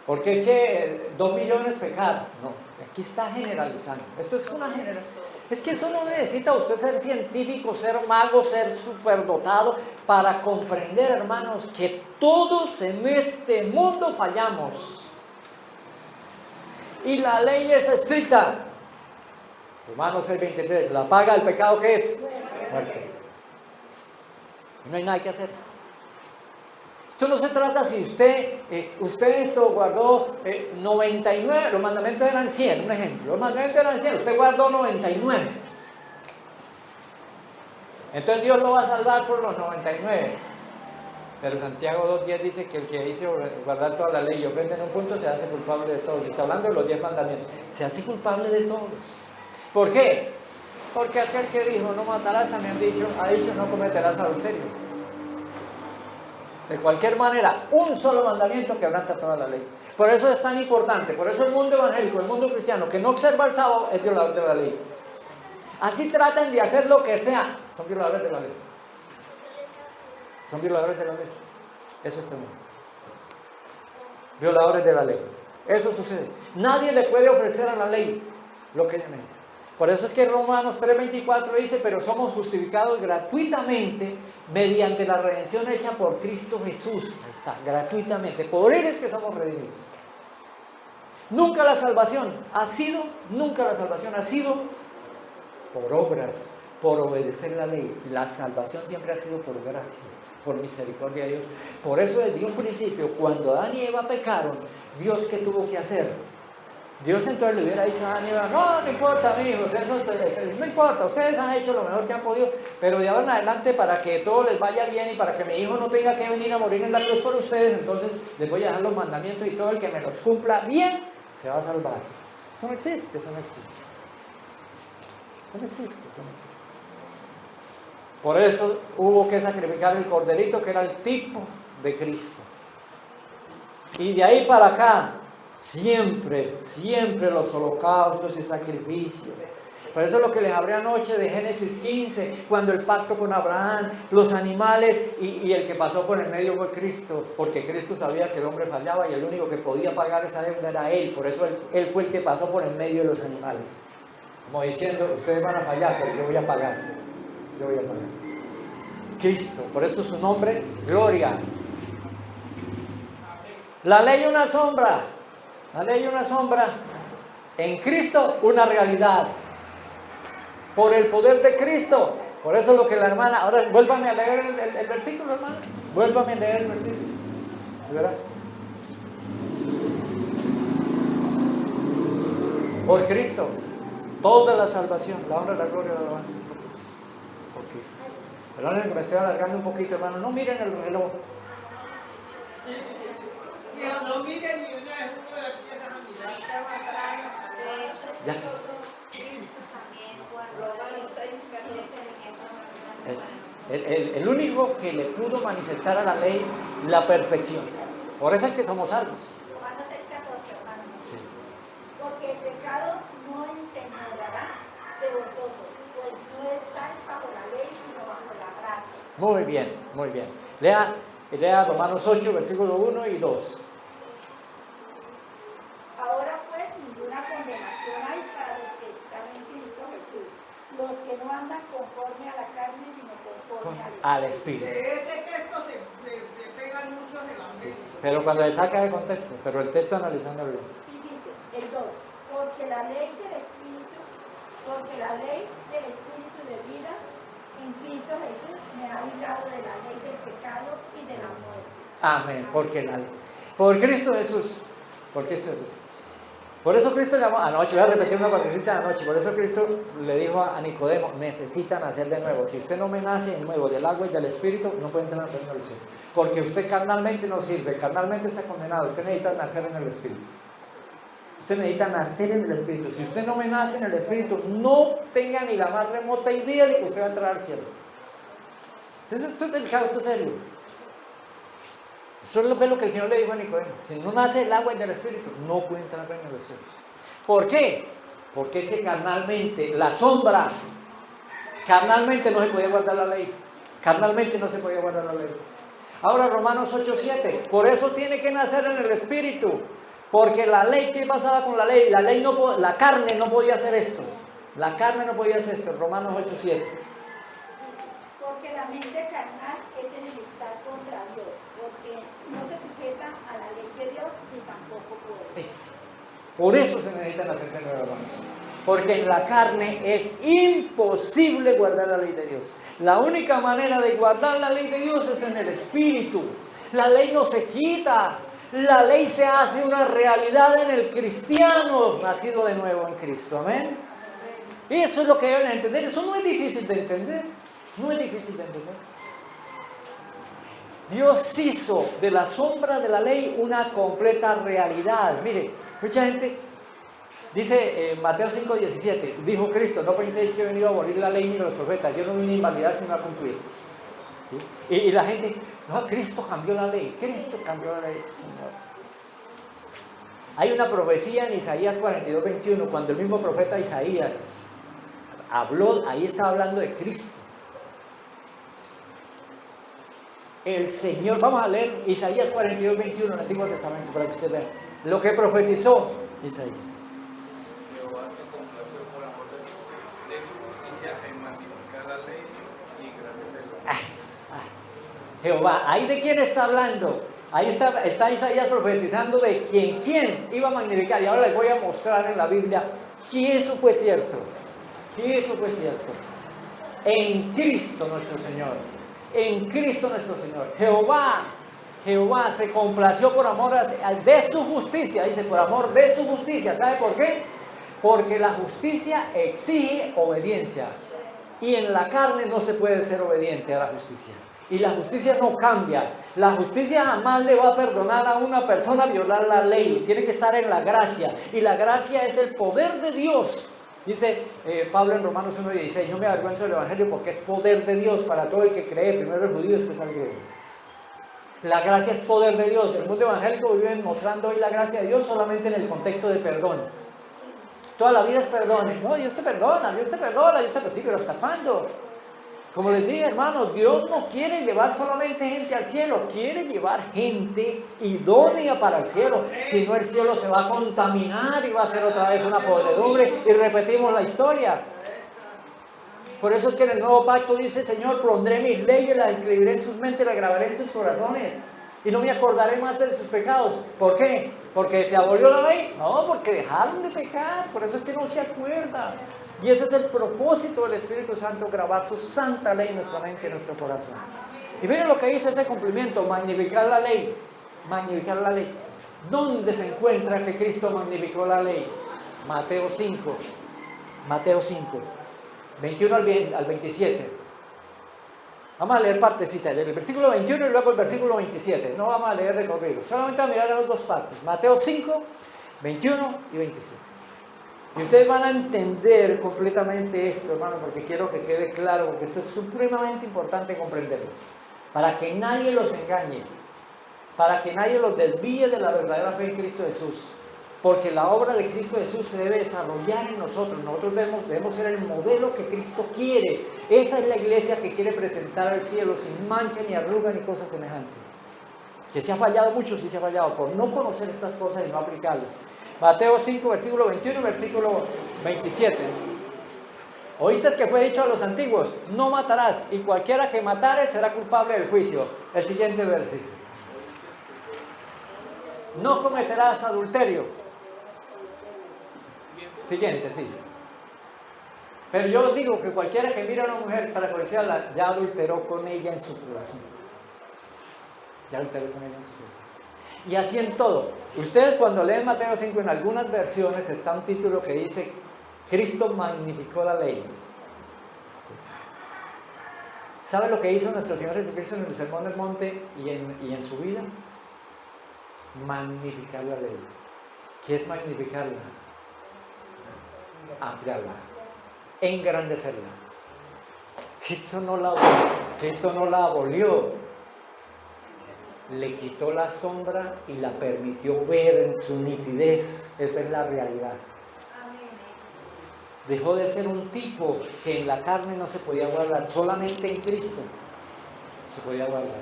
Porque es que 2 millones pecaron. No, aquí está generalizando. Esto es una generalización. Es que eso no necesita usted ser científico, ser mago, ser superdotado para comprender, hermanos, que todos en este mundo fallamos. Y la ley es estricta. Romanos 6:23, la paga del pecado, ¿qué es? Muerte. Y no hay nada que hacer. Esto no se trata si usted esto guardó 99, los mandamientos eran 100, un ejemplo. Los mandamientos eran 100, usted guardó 99. Entonces Dios lo va a salvar por los 99. Pero Santiago 2:10 dice que el que dice guardar toda la ley y ofende en un punto se hace culpable de todos. Y está hablando de los 10 mandamientos. Se hace culpable de todos. ¿Por qué? Porque aquel que dijo no matarás también ha dicho no cometerás adulterio. De cualquier manera, un solo mandamiento quebranta toda la ley. Por eso es tan importante, por eso el mundo evangélico, el mundo cristiano, que no observa el sábado es violador de la ley. Así tratan de hacer lo que sea, son violadores de la ley. Son violadores de la ley. Eso es tremendo. Violadores de la ley. Eso sucede. Nadie le puede ofrecer a la ley lo que ella necesita. Por eso es que Romanos 3:24 dice, pero somos justificados gratuitamente mediante la redención hecha por Cristo Jesús. Ahí está, gratuitamente. Por Él es que somos redimidos. Nunca la salvación ha sido por obras, por obedecer la ley. La salvación siempre ha sido por gracia, por misericordia de Dios. Por eso desde un principio, cuando Adán y Eva pecaron, Dios, ¿qué tuvo que hacer? Dios entonces le hubiera dicho a Adán y Eva, no importa, mijos, no importa, ustedes han hecho lo mejor que han podido, pero de ahora en adelante, para que todo les vaya bien y para que mi hijo no tenga que venir a morir en la cruz por ustedes, entonces les voy a dar los mandamientos y todo el que me los cumpla bien, se va a salvar. Eso no existe, eso no existe. Eso no existe, eso no existe. Por eso hubo que sacrificar el corderito, que era el tipo de Cristo. Y de ahí para acá, siempre los holocaustos y sacrificios. Por eso es lo que les hablé anoche de Génesis 15, cuando el pacto con Abraham, los animales y el que pasó por el medio fue Cristo, porque Cristo sabía que el hombre fallaba y el único que podía pagar esa deuda era Él. Por eso él fue el que pasó por el medio de los animales. Como diciendo, ustedes van a fallar, pero yo voy a pagar. Yo voy a pagar. Cristo, por eso su nombre, Gloria. La ley una sombra. La ley una sombra. En Cristo una realidad. Por el poder de Cristo. Por eso lo que la hermana, ahora vuélvame a leer el versículo, hermano. Vuélvame a leer el versículo. ¿Verdad? Por Cristo. Toda la salvación, la honra, la gloria y la alabanza es por Cristo. Perdónenme que me estoy alargando un poquito, hermano. No miren el reloj. No miren ni una vez uno de empiezan a mirar. De hecho, Ya. Cristo también guardó los 6 Es el único que le pudo manifestar a la ley la perfección. Por eso es que somos salvos. Romanos 6:14, hermano. Sí. Porque el pecado no enseñoreará de vosotros, pues no estáis bajo la ley, sino bajo la gracia. Muy bien, muy bien. Lea Romanos 8, versículo 1 y 2. Ahora pues ninguna condenación hay para los que están en Cristo Jesús, los que no andan conforme a la carne, sino conforme Al Espíritu. De ese texto se pegan muchos de la ley. Pero cuando le saca de contexto, pero el texto analizándolo bien. Y dice, el 2, porque la ley del Espíritu de vida en Cristo Jesús me ha librado de la ley del pecado y de la muerte. Amén, por Cristo Jesús. Por Cristo Jesús. Por eso Cristo llamó, anoche, voy a repetir una partecita de anoche, por eso Cristo le dijo a Nicodemo, necesitan nacer de nuevo. Si usted no me nace de nuevo del agua y del Espíritu, no puede entrar en el reino de los cielos. Porque usted carnalmente no sirve, carnalmente está condenado, usted necesita nacer en el Espíritu. Usted necesita nacer en el Espíritu. Si usted no me nace en el Espíritu, no tenga ni la más remota idea de que usted va a entrar al cielo. Esto es delicado, esto es serio. Eso es lo que el Señor le dijo a Nicodemo. Si no nace el agua y del Espíritu, no puede entrar al reino de los cielos. ¿Por qué? Porque es que carnalmente, la sombra, carnalmente no se podía guardar la ley. Carnalmente no se podía guardar la ley. Ahora Romanos 8:7, por eso tiene que nacer en el Espíritu. Porque la ley, ¿qué pasaba con la ley? La carne no podía hacer esto. La carne no podía hacer esto. Romanos 8:7. Porque la mente carnal es enemistad contra Dios, porque no se sujeta a la ley de Dios ni tampoco puede. Por eso se necesitan hacer de nuevo, hermanos. Porque en la carne es imposible guardar la ley de Dios. La única manera de guardar la ley de Dios es en el Espíritu. La ley no se quita. La ley se hace una realidad en el cristiano nacido de nuevo en Cristo. Amén. Y eso es lo que deben entender. Eso no es difícil de entender. No es difícil de entender. Dios hizo de la sombra de la ley una completa realidad. Mire, mucha gente dice en Mateo 5:17, dijo Cristo, no penséis que he venido a abolir la ley ni los profetas, yo no vine a invalidar sino a cumplir. ¿Sí? Y la gente, no, Cristo cambió la ley, Cristo cambió la ley, Señor. Hay una profecía en Isaías 42:21, cuando el mismo profeta Isaías habló, ahí estaba hablando de Cristo. El Señor, vamos a leer Isaías 42:21 en el Antiguo Testamento para que usted vea lo que profetizó Isaías. Jehová. ¿Ahí de quién está hablando? Ahí está Isaías profetizando de quién iba a magnificar. Y ahora les voy a mostrar en la Biblia que eso fue cierto. Que eso fue cierto. En Cristo nuestro Señor. En Cristo nuestro Señor. Jehová se complació por amor de su justicia. Dice, por amor de su justicia. ¿Sabe por qué? Porque la justicia exige obediencia. Y en la carne no se puede ser obediente a la justicia. Y la justicia no cambia. La justicia jamás le va a perdonar a una persona violar la ley. Tiene que estar en la gracia. Y la gracia es el poder de Dios. Dice Pablo en Romanos 1:16, no me avergüenzo del Evangelio porque es poder de Dios para todo el que cree, primero el judío, después el griego. La gracia es poder de Dios. El mundo evangélico vive mostrando hoy la gracia de Dios solamente en el contexto de perdón. Toda la vida es perdón. No, Dios te perdona, sí, pero ¿hasta cuándo? Como les dije, hermanos, Dios no quiere llevar solamente gente al cielo, quiere llevar gente idónea para el cielo. Si no, el cielo se va a contaminar y va a ser otra vez una podredumbre y repetimos la historia. Por eso es que en el nuevo pacto dice, Señor, pondré mis leyes, las escribiré en sus mentes, las grabaré en sus corazones y no me acordaré más de sus pecados. ¿Por qué? ¿Porque se abolió la ley? No, porque dejaron de pecar, por eso es que no se acuerda. Y ese es el propósito del Espíritu Santo, grabar su santa ley en nuestra mente y en nuestro corazón. Y miren lo que hizo ese cumplimiento, magnificar la ley. Magnificar la ley. ¿Dónde se encuentra que Cristo magnificó la ley? Mateo 5. Mateo 5. 21 al 27. Vamos a leer partecita del versículo 21 y luego el versículo 27. No vamos a leer recorrido, solamente a mirar las dos partes. Mateo 5, 21 y 27. Y ustedes van a entender completamente esto, hermano, porque quiero que quede claro, porque esto es supremamente importante comprenderlo. Para que nadie los engañe, para que nadie los desvíe de la verdadera fe en Cristo Jesús. Porque la obra de Cristo Jesús se debe desarrollar en nosotros. Nosotros debemos ser el modelo que Cristo quiere. Esa es la iglesia que quiere presentar al cielo sin mancha, ni arruga, ni cosa semejante. Que se ha fallado mucho, sí se ha fallado por no conocer estas cosas y no aplicarlas. Mateo 5, versículo 21 y versículo 27. ¿Oíste que fue dicho a los antiguos? No matarás, y cualquiera que matare será culpable del juicio. El siguiente versículo. No cometerás adulterio. Siguiente, sí. Pero yo os digo que cualquiera que mira a una mujer para codiciarla, ya adulteró con ella en su corazón. Ya adulteró con ella en su corazón. Y así en todo. Ustedes cuando leen Mateo 5, en algunas versiones está un título que dice, Cristo magnificó la ley. ¿Sabe lo que hizo nuestro Señor Jesucristo en el Sermón del Monte y en su vida? Magnificar la ley. ¿Qué es magnificarla? Ampliarla, engrandecerla. Cristo no la abolió, le quitó la sombra y la permitió ver en su nitidez. Esa es la realidad. Dejó de ser un tipo que en la carne no se podía guardar, solamente en Cristo se podía guardar.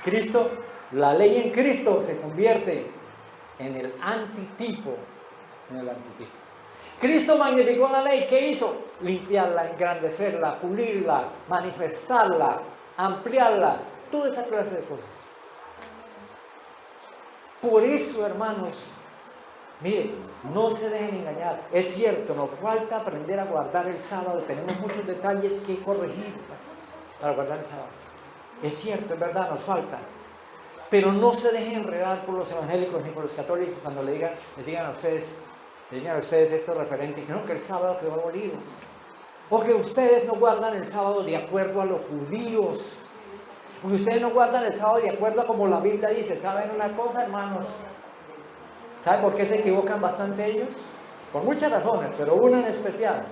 Cristo, la ley en Cristo se convierte en el antitipo. Cristo magnificó la ley. ¿Qué hizo? Limpiarla, engrandecerla, pulirla, manifestarla, ampliarla, toda esa clase de cosas. Por eso, hermanos, miren, no se dejen engañar. Es cierto, nos falta aprender a guardar el sábado. Tenemos muchos detalles que corregir para guardar el sábado. Es cierto, es verdad, nos falta. Pero no se dejen enredar por los evangélicos ni por los católicos cuando les digan a ustedes esto referente, que no, que el sábado quedó abolido. Porque ustedes no guardan el sábado de acuerdo a los judíos. Porque ustedes no guardan el sábado de acuerdo a como la Biblia dice. ¿Saben una cosa, hermanos? ¿Saben por qué se equivocan bastante ellos? Por muchas razones, pero una en especial.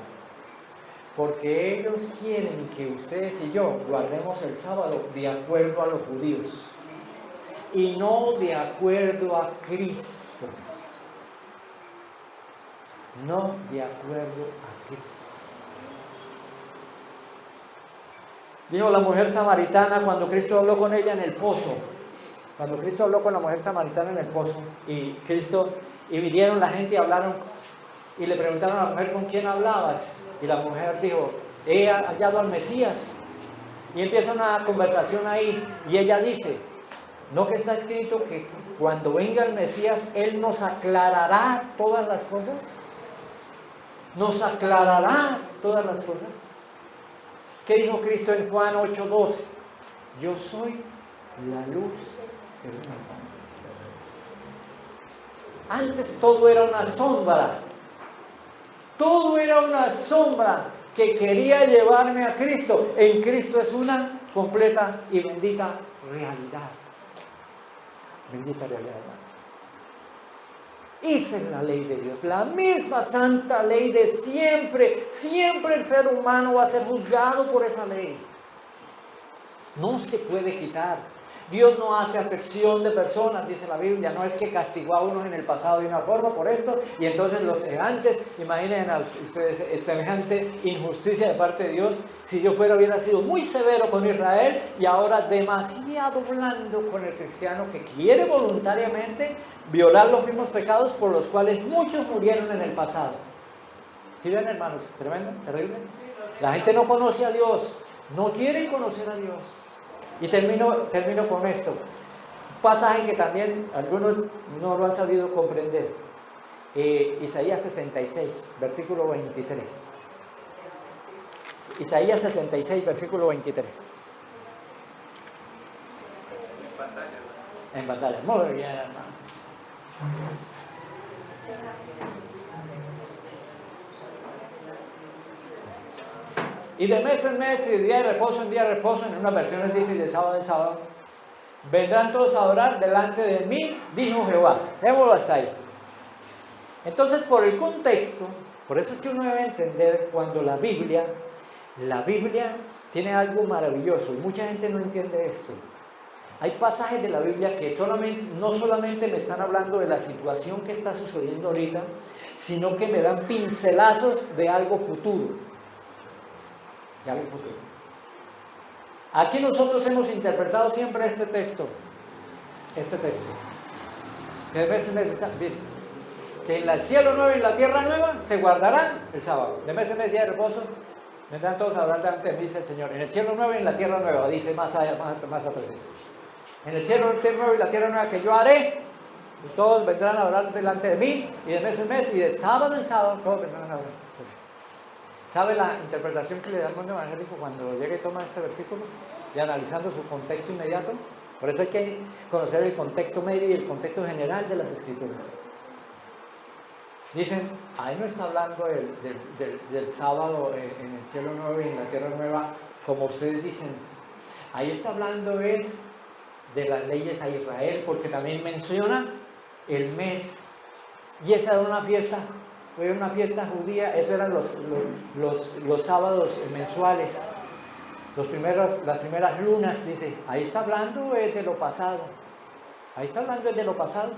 Porque ellos quieren que ustedes y yo guardemos el sábado de acuerdo a los judíos. Y no de acuerdo a Cristo. No de acuerdo a Cristo. Dijo la mujer samaritana cuando Cristo habló con ella en el pozo. Cuando Cristo habló con la mujer samaritana en el pozo. Y vinieron la gente y hablaron. Y le preguntaron a la mujer, ¿con quién hablabas? Y la mujer dijo, he hallado al Mesías. Y empieza una conversación ahí y ella dice, ¿no que está escrito que cuando venga el Mesías, Él nos aclarará todas las cosas? ¿Nos aclarará todas las cosas? ¿Qué dijo Cristo en Juan 8:12? Yo soy la luz del mundo. Antes todo era una sombra. Todo era una sombra que quería llevarme a Cristo. En Cristo es una completa y bendita realidad. Bendita realidad, hermano. Esa es la ley de Dios, la misma santa ley de siempre. Siempre el ser humano va a ser juzgado por esa ley. No se puede quitar. Dios no hace acepción de personas, dice la Biblia. No es que castigó a unos en el pasado de una forma por esto, y entonces los antes, imaginen a ustedes semejante injusticia de parte de Dios. Si Dios hubiera sido muy severo con Israel y ahora demasiado blando con el cristiano que quiere voluntariamente violar los mismos pecados por los cuales muchos murieron en el pasado. ¿Sí ven, hermanos? Tremendo, terrible. La gente no conoce a Dios, no quiere conocer a Dios. Y termino con esto. Un pasaje que también algunos no lo han sabido comprender. Isaías 66, versículo 23. Isaías 66, versículo 23. En pantalla. Muy bien, hermanos. Y de mes en mes y de día de reposo en día de reposo, en unas versiones dice de sábado en sábado, vendrán todos a orar delante de mí, dijo Jehová. Dejémoslo hasta ahí. Entonces, por el contexto, por eso es que uno debe entender cuando la Biblia tiene algo maravilloso, y mucha gente no entiende esto. Hay pasajes de la Biblia que no solamente me están hablando de la situación que está sucediendo ahorita, sino que me dan pincelazos de algo futuro. De algo futuro. Aquí nosotros hemos interpretado siempre este texto. Que de mes en mes, que en el cielo nuevo y en la tierra nueva se guardará el sábado. De mes en mes, día de reposo, vendrán todos a hablar delante de mí, dice el Señor. En el cielo nuevo y en la tierra nueva, dice más atrás. En el cielo nuevo y la tierra nueva que yo haré, y todos vendrán a hablar delante de mí, y de mes en mes, y de sábado en sábado, todos vendrán a hablar. ¿Sabe la interpretación que le da el mundo evangélico cuando llega y toma este versículo? Y analizando su contexto inmediato. Por eso hay que conocer el contexto medio y el contexto general de las Escrituras. Dicen, ahí no está hablando del sábado en el cielo nuevo y en la tierra nueva, como ustedes dicen. Ahí está hablando de las leyes a Israel, porque también menciona el mes. Y esa era una fiesta. Fue una fiesta judía, eso eran los sábados mensuales, las primeras lunas, dice. Ahí está hablando de lo pasado. Ahí está hablando de lo pasado.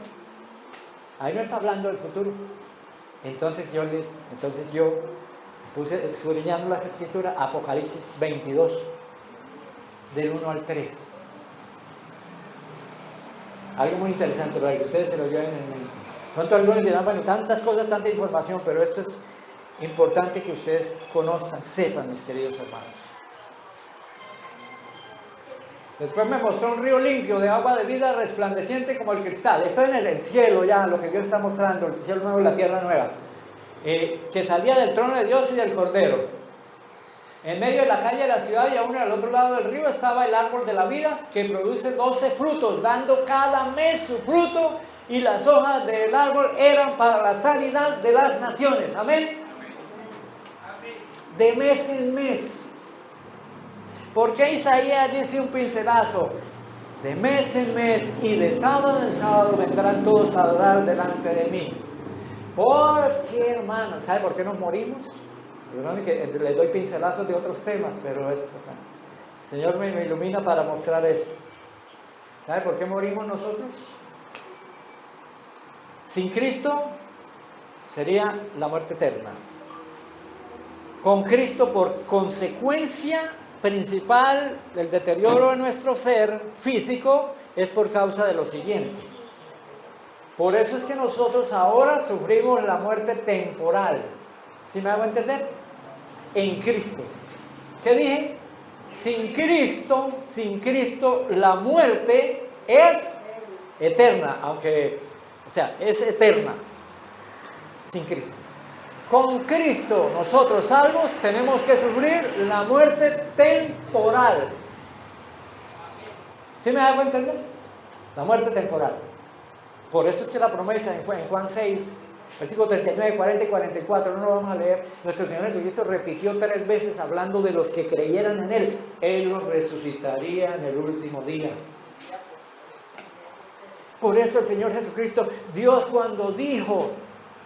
Ahí no está hablando del futuro. Entonces yo puse, escudriñando las Escrituras, Apocalipsis 22, del 1 al 3. Algo muy interesante para que ustedes se lo lleven en mente. Pronto algunos dirán, bueno, tantas cosas, tanta información, pero esto es importante que ustedes conozcan, sepan, mis queridos hermanos. Después me mostró un río limpio de agua de vida resplandeciente como el cristal. Esto en el cielo ya, lo que Dios está mostrando, el cielo nuevo y la tierra nueva. Que salía del trono de Dios y del Cordero. En medio de la calle de la ciudad y aún al otro lado del río estaba el árbol de la vida que produce 12 frutos, dando cada mes su fruto. Y las hojas del árbol eran para la sanidad de las naciones. Amén. De mes en mes. ¿Por qué Isaías dice un pincelazo? De mes en mes y de sábado en sábado vendrán todos a adorar delante de mí. ¿Por qué, hermano? ¿Sabe por qué nos morimos? Perdón que les doy pincelazos de otros temas, pero el Señor me ilumina para mostrar esto. ¿Sabe por qué morimos nosotros? Sin Cristo sería la muerte eterna. Con Cristo, por consecuencia principal del deterioro de nuestro ser físico, es por causa de lo siguiente. Por eso es que nosotros ahora sufrimos la muerte temporal. ¿Sí me hago entender? En Cristo. ¿Qué dije? Sin Cristo, la muerte es eterna, aunque, o sea, es eterna. Sin Cristo. Con Cristo, nosotros salvos, tenemos que sufrir la muerte temporal. ¿Sí me hago entender? La muerte temporal. Por eso es que la promesa en Juan 6, versículos 39, 40 y 44, no lo vamos a leer. Nuestro Señor Jesucristo repitió 3 veces hablando de los que creyeran en Él. Él los resucitaría en el último día. Por eso el Señor Jesucristo,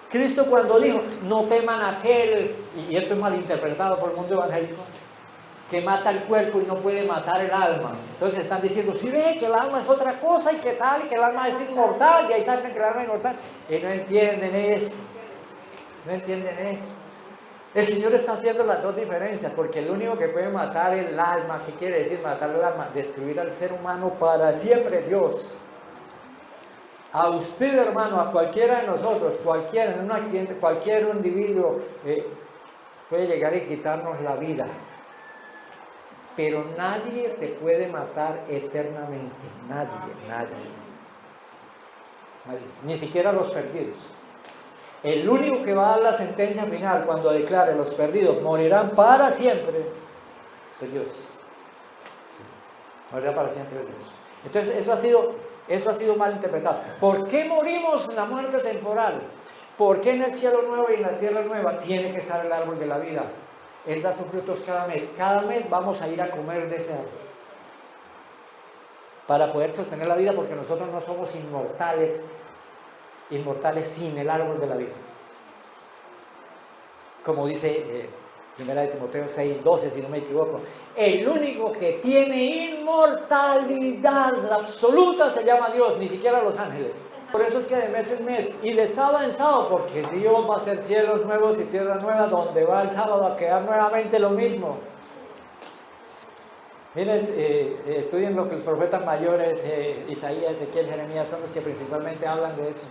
Cristo cuando dijo, no teman a aquel, y esto es malinterpretado por el mundo evangélico, que mata el cuerpo y no puede matar el alma. Entonces están diciendo, sí ve que el alma es otra cosa y que tal, y que el alma es inmortal, y ahí saben que el alma es inmortal. Y no entienden eso. No entienden eso. El Señor está haciendo las dos diferencias, porque el único que puede matar el alma, ¿qué quiere decir matar el alma? Destruir al ser humano para siempre, Dios. A usted, hermano, a cualquiera de nosotros, cualquiera en un accidente, cualquier individuo puede llegar y quitarnos la vida. Pero nadie te puede matar eternamente. Nadie. Ni siquiera los perdidos. El único que va a dar la sentencia final cuando declare los perdidos morirán para siempre es Dios. Morirá para siempre es Dios. Entonces eso ha sido mal interpretado. ¿Por qué morimos en la muerte temporal? ¿Por qué en el cielo nuevo y en la tierra nueva tiene que estar el árbol de la vida? Él da sus frutos cada mes. Cada mes vamos a ir a comer de ese árbol. Para poder sostener la vida, porque nosotros no somos inmortales sin el árbol de la vida. Como dice 1 Timoteo 6, 12, si no me equivoco. El único que tiene inmortalidad absoluta se llama Dios, ni siquiera los ángeles. Por eso es que de mes en mes y de sábado en sábado, porque Dios va a hacer cielos nuevos y tierra nueva, donde va el sábado a quedar nuevamente lo mismo. Miren, estudien lo que los profetas mayores, Isaías, Ezequiel, Jeremías, son los que principalmente hablan de eso.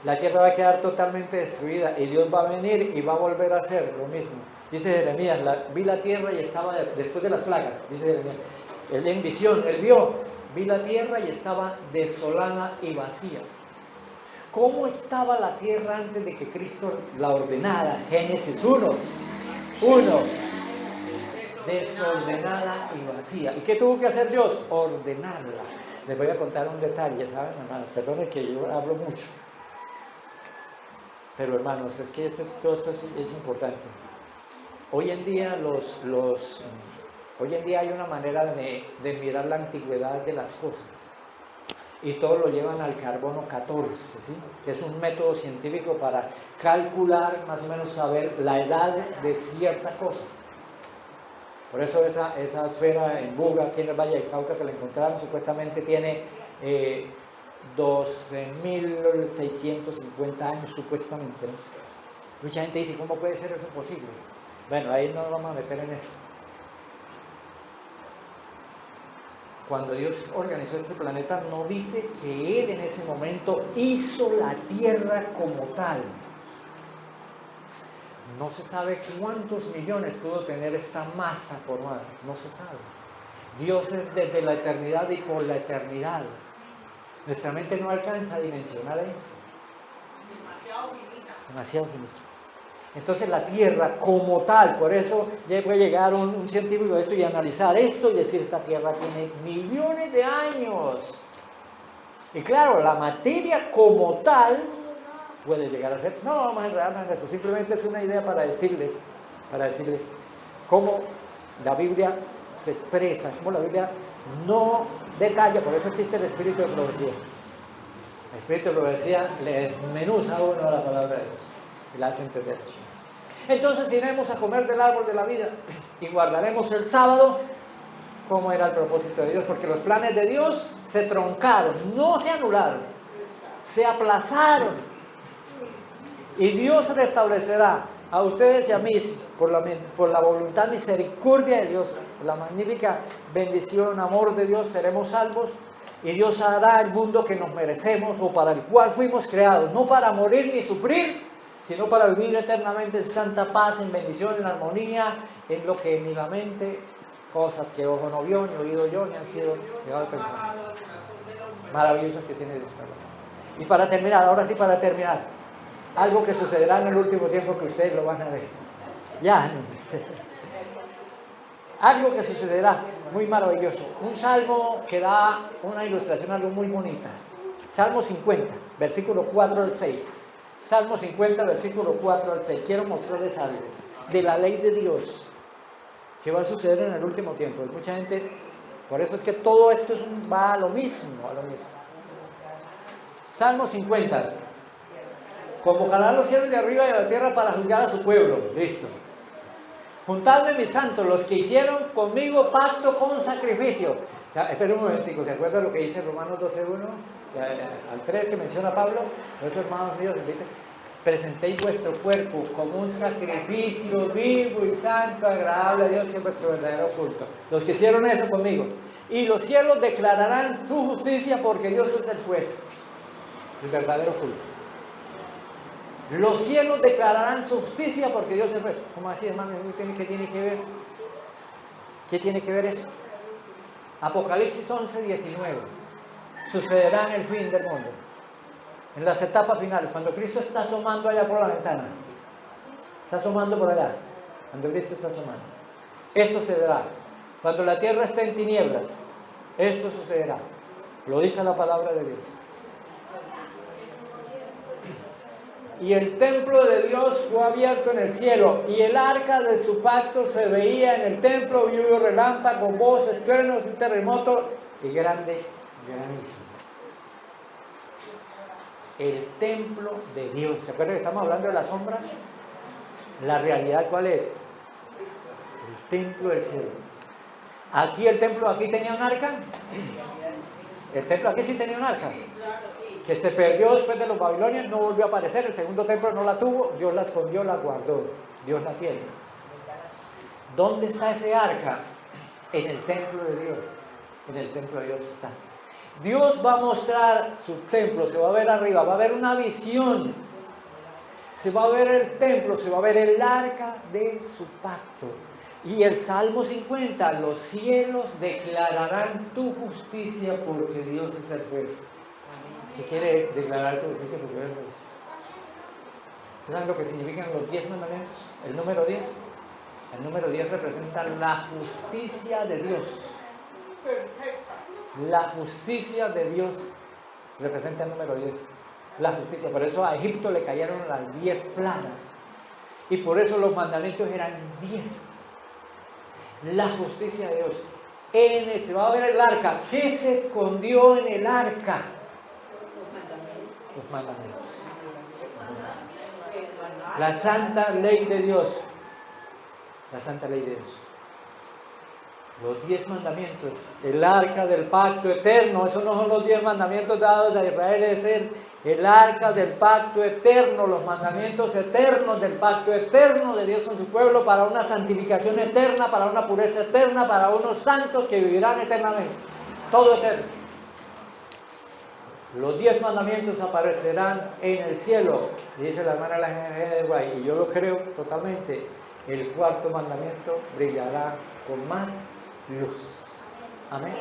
La tierra va a quedar totalmente destruida y Dios va a venir y va a volver a hacer lo mismo. Dice Jeremías, vi la tierra y estaba, después de las plagas, dice Jeremías, él en visión, él vio, vi la tierra y estaba desolada y vacía. ¿Cómo estaba la tierra antes de que Cristo la ordenara? Génesis 1, desordenada y vacía. ¿Y qué tuvo que hacer Dios? Ordenarla. Les voy a contar un detalle, ¿saben, hermanos? Perdonen que yo hablo mucho. Pero hermanos, es que todo esto es importante. Hoy en día hay una manera de mirar la antigüedad de las cosas. Y todo lo llevan al carbono 14, ¿sí? Que es un método científico para calcular, más o menos saber la edad de cierta cosa. Por eso esa esfera en Buga, aquí en el Valle del Cauca, que la encontraron, supuestamente tiene 12.650 años, supuestamente, ¿no? Mucha gente dice, ¿cómo puede ser eso posible? Bueno, ahí no nos vamos a meter en eso. Cuando Dios organizó este planeta, no dice que Él en ese momento hizo la Tierra como tal. No se sabe cuántos millones pudo tener esta masa formada, no se sabe. Dios es desde la eternidad y por la eternidad. Nuestra mente no alcanza a dimensionar eso. Demasiado finita. Entonces la Tierra como tal, por eso ya puede llegar un científico de esto y analizar esto y decir, esta Tierra tiene millones de años. Y claro, la materia como tal puede llegar a ser, no vamos a enredarnos en eso, simplemente es una idea para decirles cómo la Biblia se expresa, cómo la Biblia no detalla, por eso existe el espíritu de profecía. El espíritu de profecía le desmenuza a uno la palabra de Dios y la hace entender. Entonces iremos a comer del árbol de la vida y guardaremos el sábado como era el propósito de Dios, porque los planes de Dios se truncaron, no se anularon, se aplazaron. Y Dios restablecerá a ustedes y a mí, por la voluntad misericordia de Dios, por la magnífica bendición, amor de Dios, seremos salvos. Y Dios hará el mundo que nos merecemos o para el cual fuimos creados, no para morir ni sufrir, sino para vivir eternamente en santa paz, en bendición, en armonía, en lo que ni la mente cosas que ojo no vio, ni oído yo, ni han sido llegados al pensamiento. Maravillosas que tiene Dios para nosotros. Y para terminar, ahora sí para terminar, algo que sucederá en el último tiempo que ustedes lo van a ver. Ya, algo que sucederá muy maravilloso. Un salmo que da una ilustración, algo muy bonita. Salmo 50, versículo 4 al 6. Salmo 50, versículo 4 al 6. Quiero mostrarles algo de la ley de Dios que va a suceder en el último tiempo. Mucha gente, por eso es que todo esto va a lo mismo, a lo mismo. Salmo 50. Convocará a los cielos de arriba y de la tierra para juzgar a su pueblo. Listo. Juntadme mis santos, los que hicieron conmigo pacto con sacrificio. O sea, espera un momentico, ¿se acuerdan lo que dice Romanos 12:1? Al 3 que menciona Pablo, nuestros hermanos míos, presentéis vuestro cuerpo como un sacrificio vivo y santo, agradable a Dios, que es vuestro verdadero culto. Los que hicieron eso conmigo. Y los cielos declararán tu justicia porque Dios es el juez, el verdadero culto. Los cielos declararán su justicia porque Dios es el juez. ¿Cómo así, hermano? ¿Qué tiene que ver? ¿Qué tiene que ver eso? Apocalipsis 11:19. Sucederá en el fin del mundo, en las etapas finales, cuando Cristo está asomando allá por la ventana. Está asomando por allá, cuando Cristo está asomando. Esto sucederá. Cuando la tierra esté en tinieblas, esto sucederá. Lo dice la palabra de Dios. Y el templo de Dios fue abierto en el cielo, y el arca de su pacto se veía en el templo, y hubo relámpago, voces, truenos, un terremoto y grande granizo. El templo de Dios. ¿Se acuerdan que estamos hablando de las sombras? La realidad, ¿cuál es? El templo del cielo. Aquí el templo, aquí tenía un arca. El templo aquí sí tenía un arca, que se perdió después de los babilonios, no volvió a aparecer. El segundo templo no la tuvo, Dios la escondió, la guardó, Dios la tiene. ¿Dónde está ese arca? En el templo de Dios. En el templo de Dios está. Dios va a mostrar su templo, se va a ver arriba, va a haber una visión, se va a ver el templo, se va a ver el arca de su pacto. Y el Salmo 50, los cielos declararán tu justicia porque Dios es el juez. ¿Qué quiere declarar tu justicia porque Dios es el juez? ¿Saben lo que significan los 10 mandamientos? El número 10. El número 10 representa la justicia de Dios. La justicia de Dios representa el número 10. La justicia. Por eso a Egipto le cayeron las 10 plagas. Y por eso los mandamientos eran 10. La justicia de Dios. Se va a ver el arca. ¿Qué se escondió en el arca? Los mandamientos. La santa ley de Dios. La santa ley de Dios. Los 10 mandamientos, el arca del pacto eterno. Esos no son los 10 mandamientos dados a Israel, es el arca del pacto eterno, los mandamientos eternos del pacto eterno de Dios con su pueblo, para una santificación eterna, para una pureza eterna, para unos santos que vivirán eternamente. Todo eterno. Los 10 mandamientos aparecerán en el cielo, dice la hermana de la GNG de Guay, y yo lo creo totalmente. El cuarto mandamiento brillará con más luz. Amén.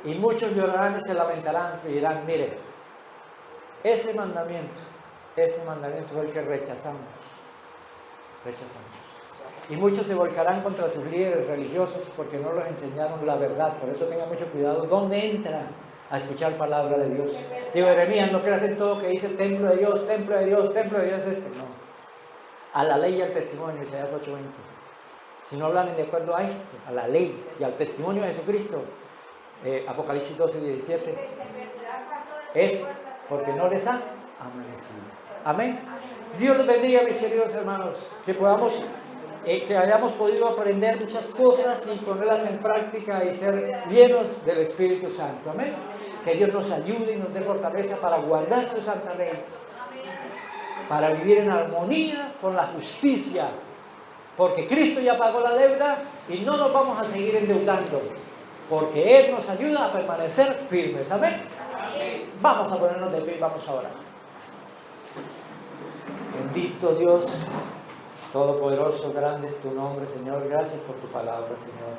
Y muchos llorarán y se lamentarán y dirán, mire, ese mandamiento fue el que rechazamos. Y muchos se volcarán contra sus líderes religiosos porque no les enseñaron la verdad. Por eso tengan mucho cuidado dónde entran a escuchar palabra de Dios. Digo, Jeremías, no creas en todo que dice el templo de Dios, templo de Dios, templo de Dios es este. No. A la ley y al testimonio, Isaías 8:20. Si no hablan de acuerdo a esto, a la ley y al testimonio de Jesucristo, Apocalipsis 12:17, es porque no les ha amanecido. Amén. Dios los bendiga, mis queridos hermanos, que podamos, que hayamos podido aprender muchas cosas y ponerlas en práctica y ser llenos del Espíritu Santo. Amén. Que Dios nos ayude y nos dé fortaleza para guardar su santa ley, para vivir en armonía con la justicia, porque Cristo ya pagó la deuda y no nos vamos a seguir endeudando, porque Él nos ayuda a permanecer firmes. Amén. Vamos a ponernos de pie y vamos a orar. Bendito Dios, Todopoderoso, grande es tu nombre, Señor. Gracias por tu palabra, Señor.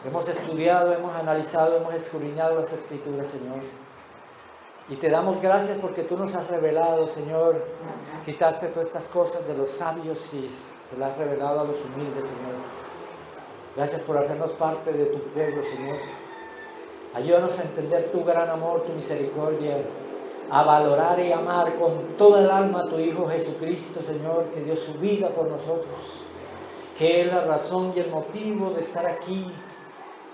Hemos estudiado, hemos analizado, hemos escudriñado las Escrituras, Señor. Y te damos gracias porque tú nos has revelado, Señor. Quitaste todas estas cosas de los sabios y se las has revelado a los humildes, Señor. Gracias por hacernos parte de tu pueblo, Señor. Ayúdanos a entender tu gran amor, tu misericordia, a valorar y amar con toda el alma a tu Hijo Jesucristo, Señor, que dio su vida por nosotros, que es la razón y el motivo de estar aquí,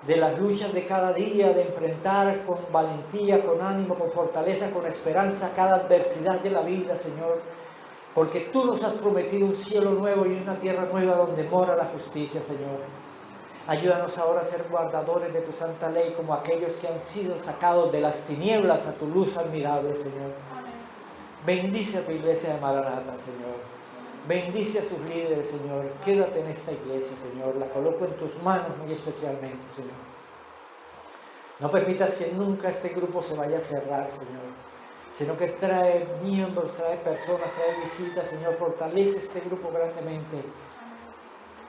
de las luchas de cada día, de enfrentar con valentía, con ánimo, con fortaleza, con esperanza cada adversidad de la vida, Señor, porque tú nos has prometido un cielo nuevo y una tierra nueva donde mora la justicia, Señor. Ayúdanos ahora a ser guardadores de tu santa ley, como aquellos que han sido sacados de las tinieblas a tu luz admirable, Señor. Bendice a tu iglesia de Maranata, Señor. Bendice a sus líderes, Señor. Quédate en esta iglesia, Señor. La coloco en tus manos muy especialmente, Señor. No permitas que nunca este grupo se vaya a cerrar, Señor, sino que trae miembros, trae personas, trae visitas, Señor. Fortalece este grupo grandemente.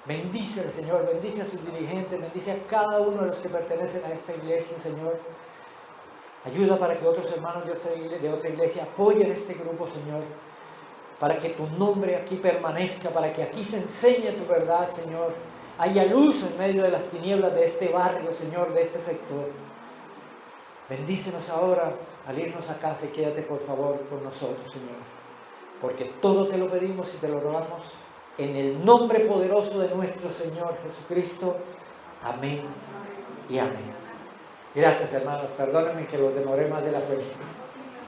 Bendice, Señor, bendice a sus dirigentes, bendice a cada uno de los que pertenecen a esta iglesia, Señor. Ayuda para que otros hermanos de otra iglesia apoyen este grupo, Señor, para que tu nombre aquí permanezca, para que aquí se enseñe tu verdad, Señor. Haya luz en medio de las tinieblas de este barrio, Señor, de este sector. Bendícenos ahora al irnos a casa y quédate, por favor, con nosotros, Señor, porque todo te lo pedimos y te lo rogamos en el nombre poderoso de nuestro Señor Jesucristo. Amén y amén. Gracias, hermanos. Perdónenme que los demoré más de la cuenta.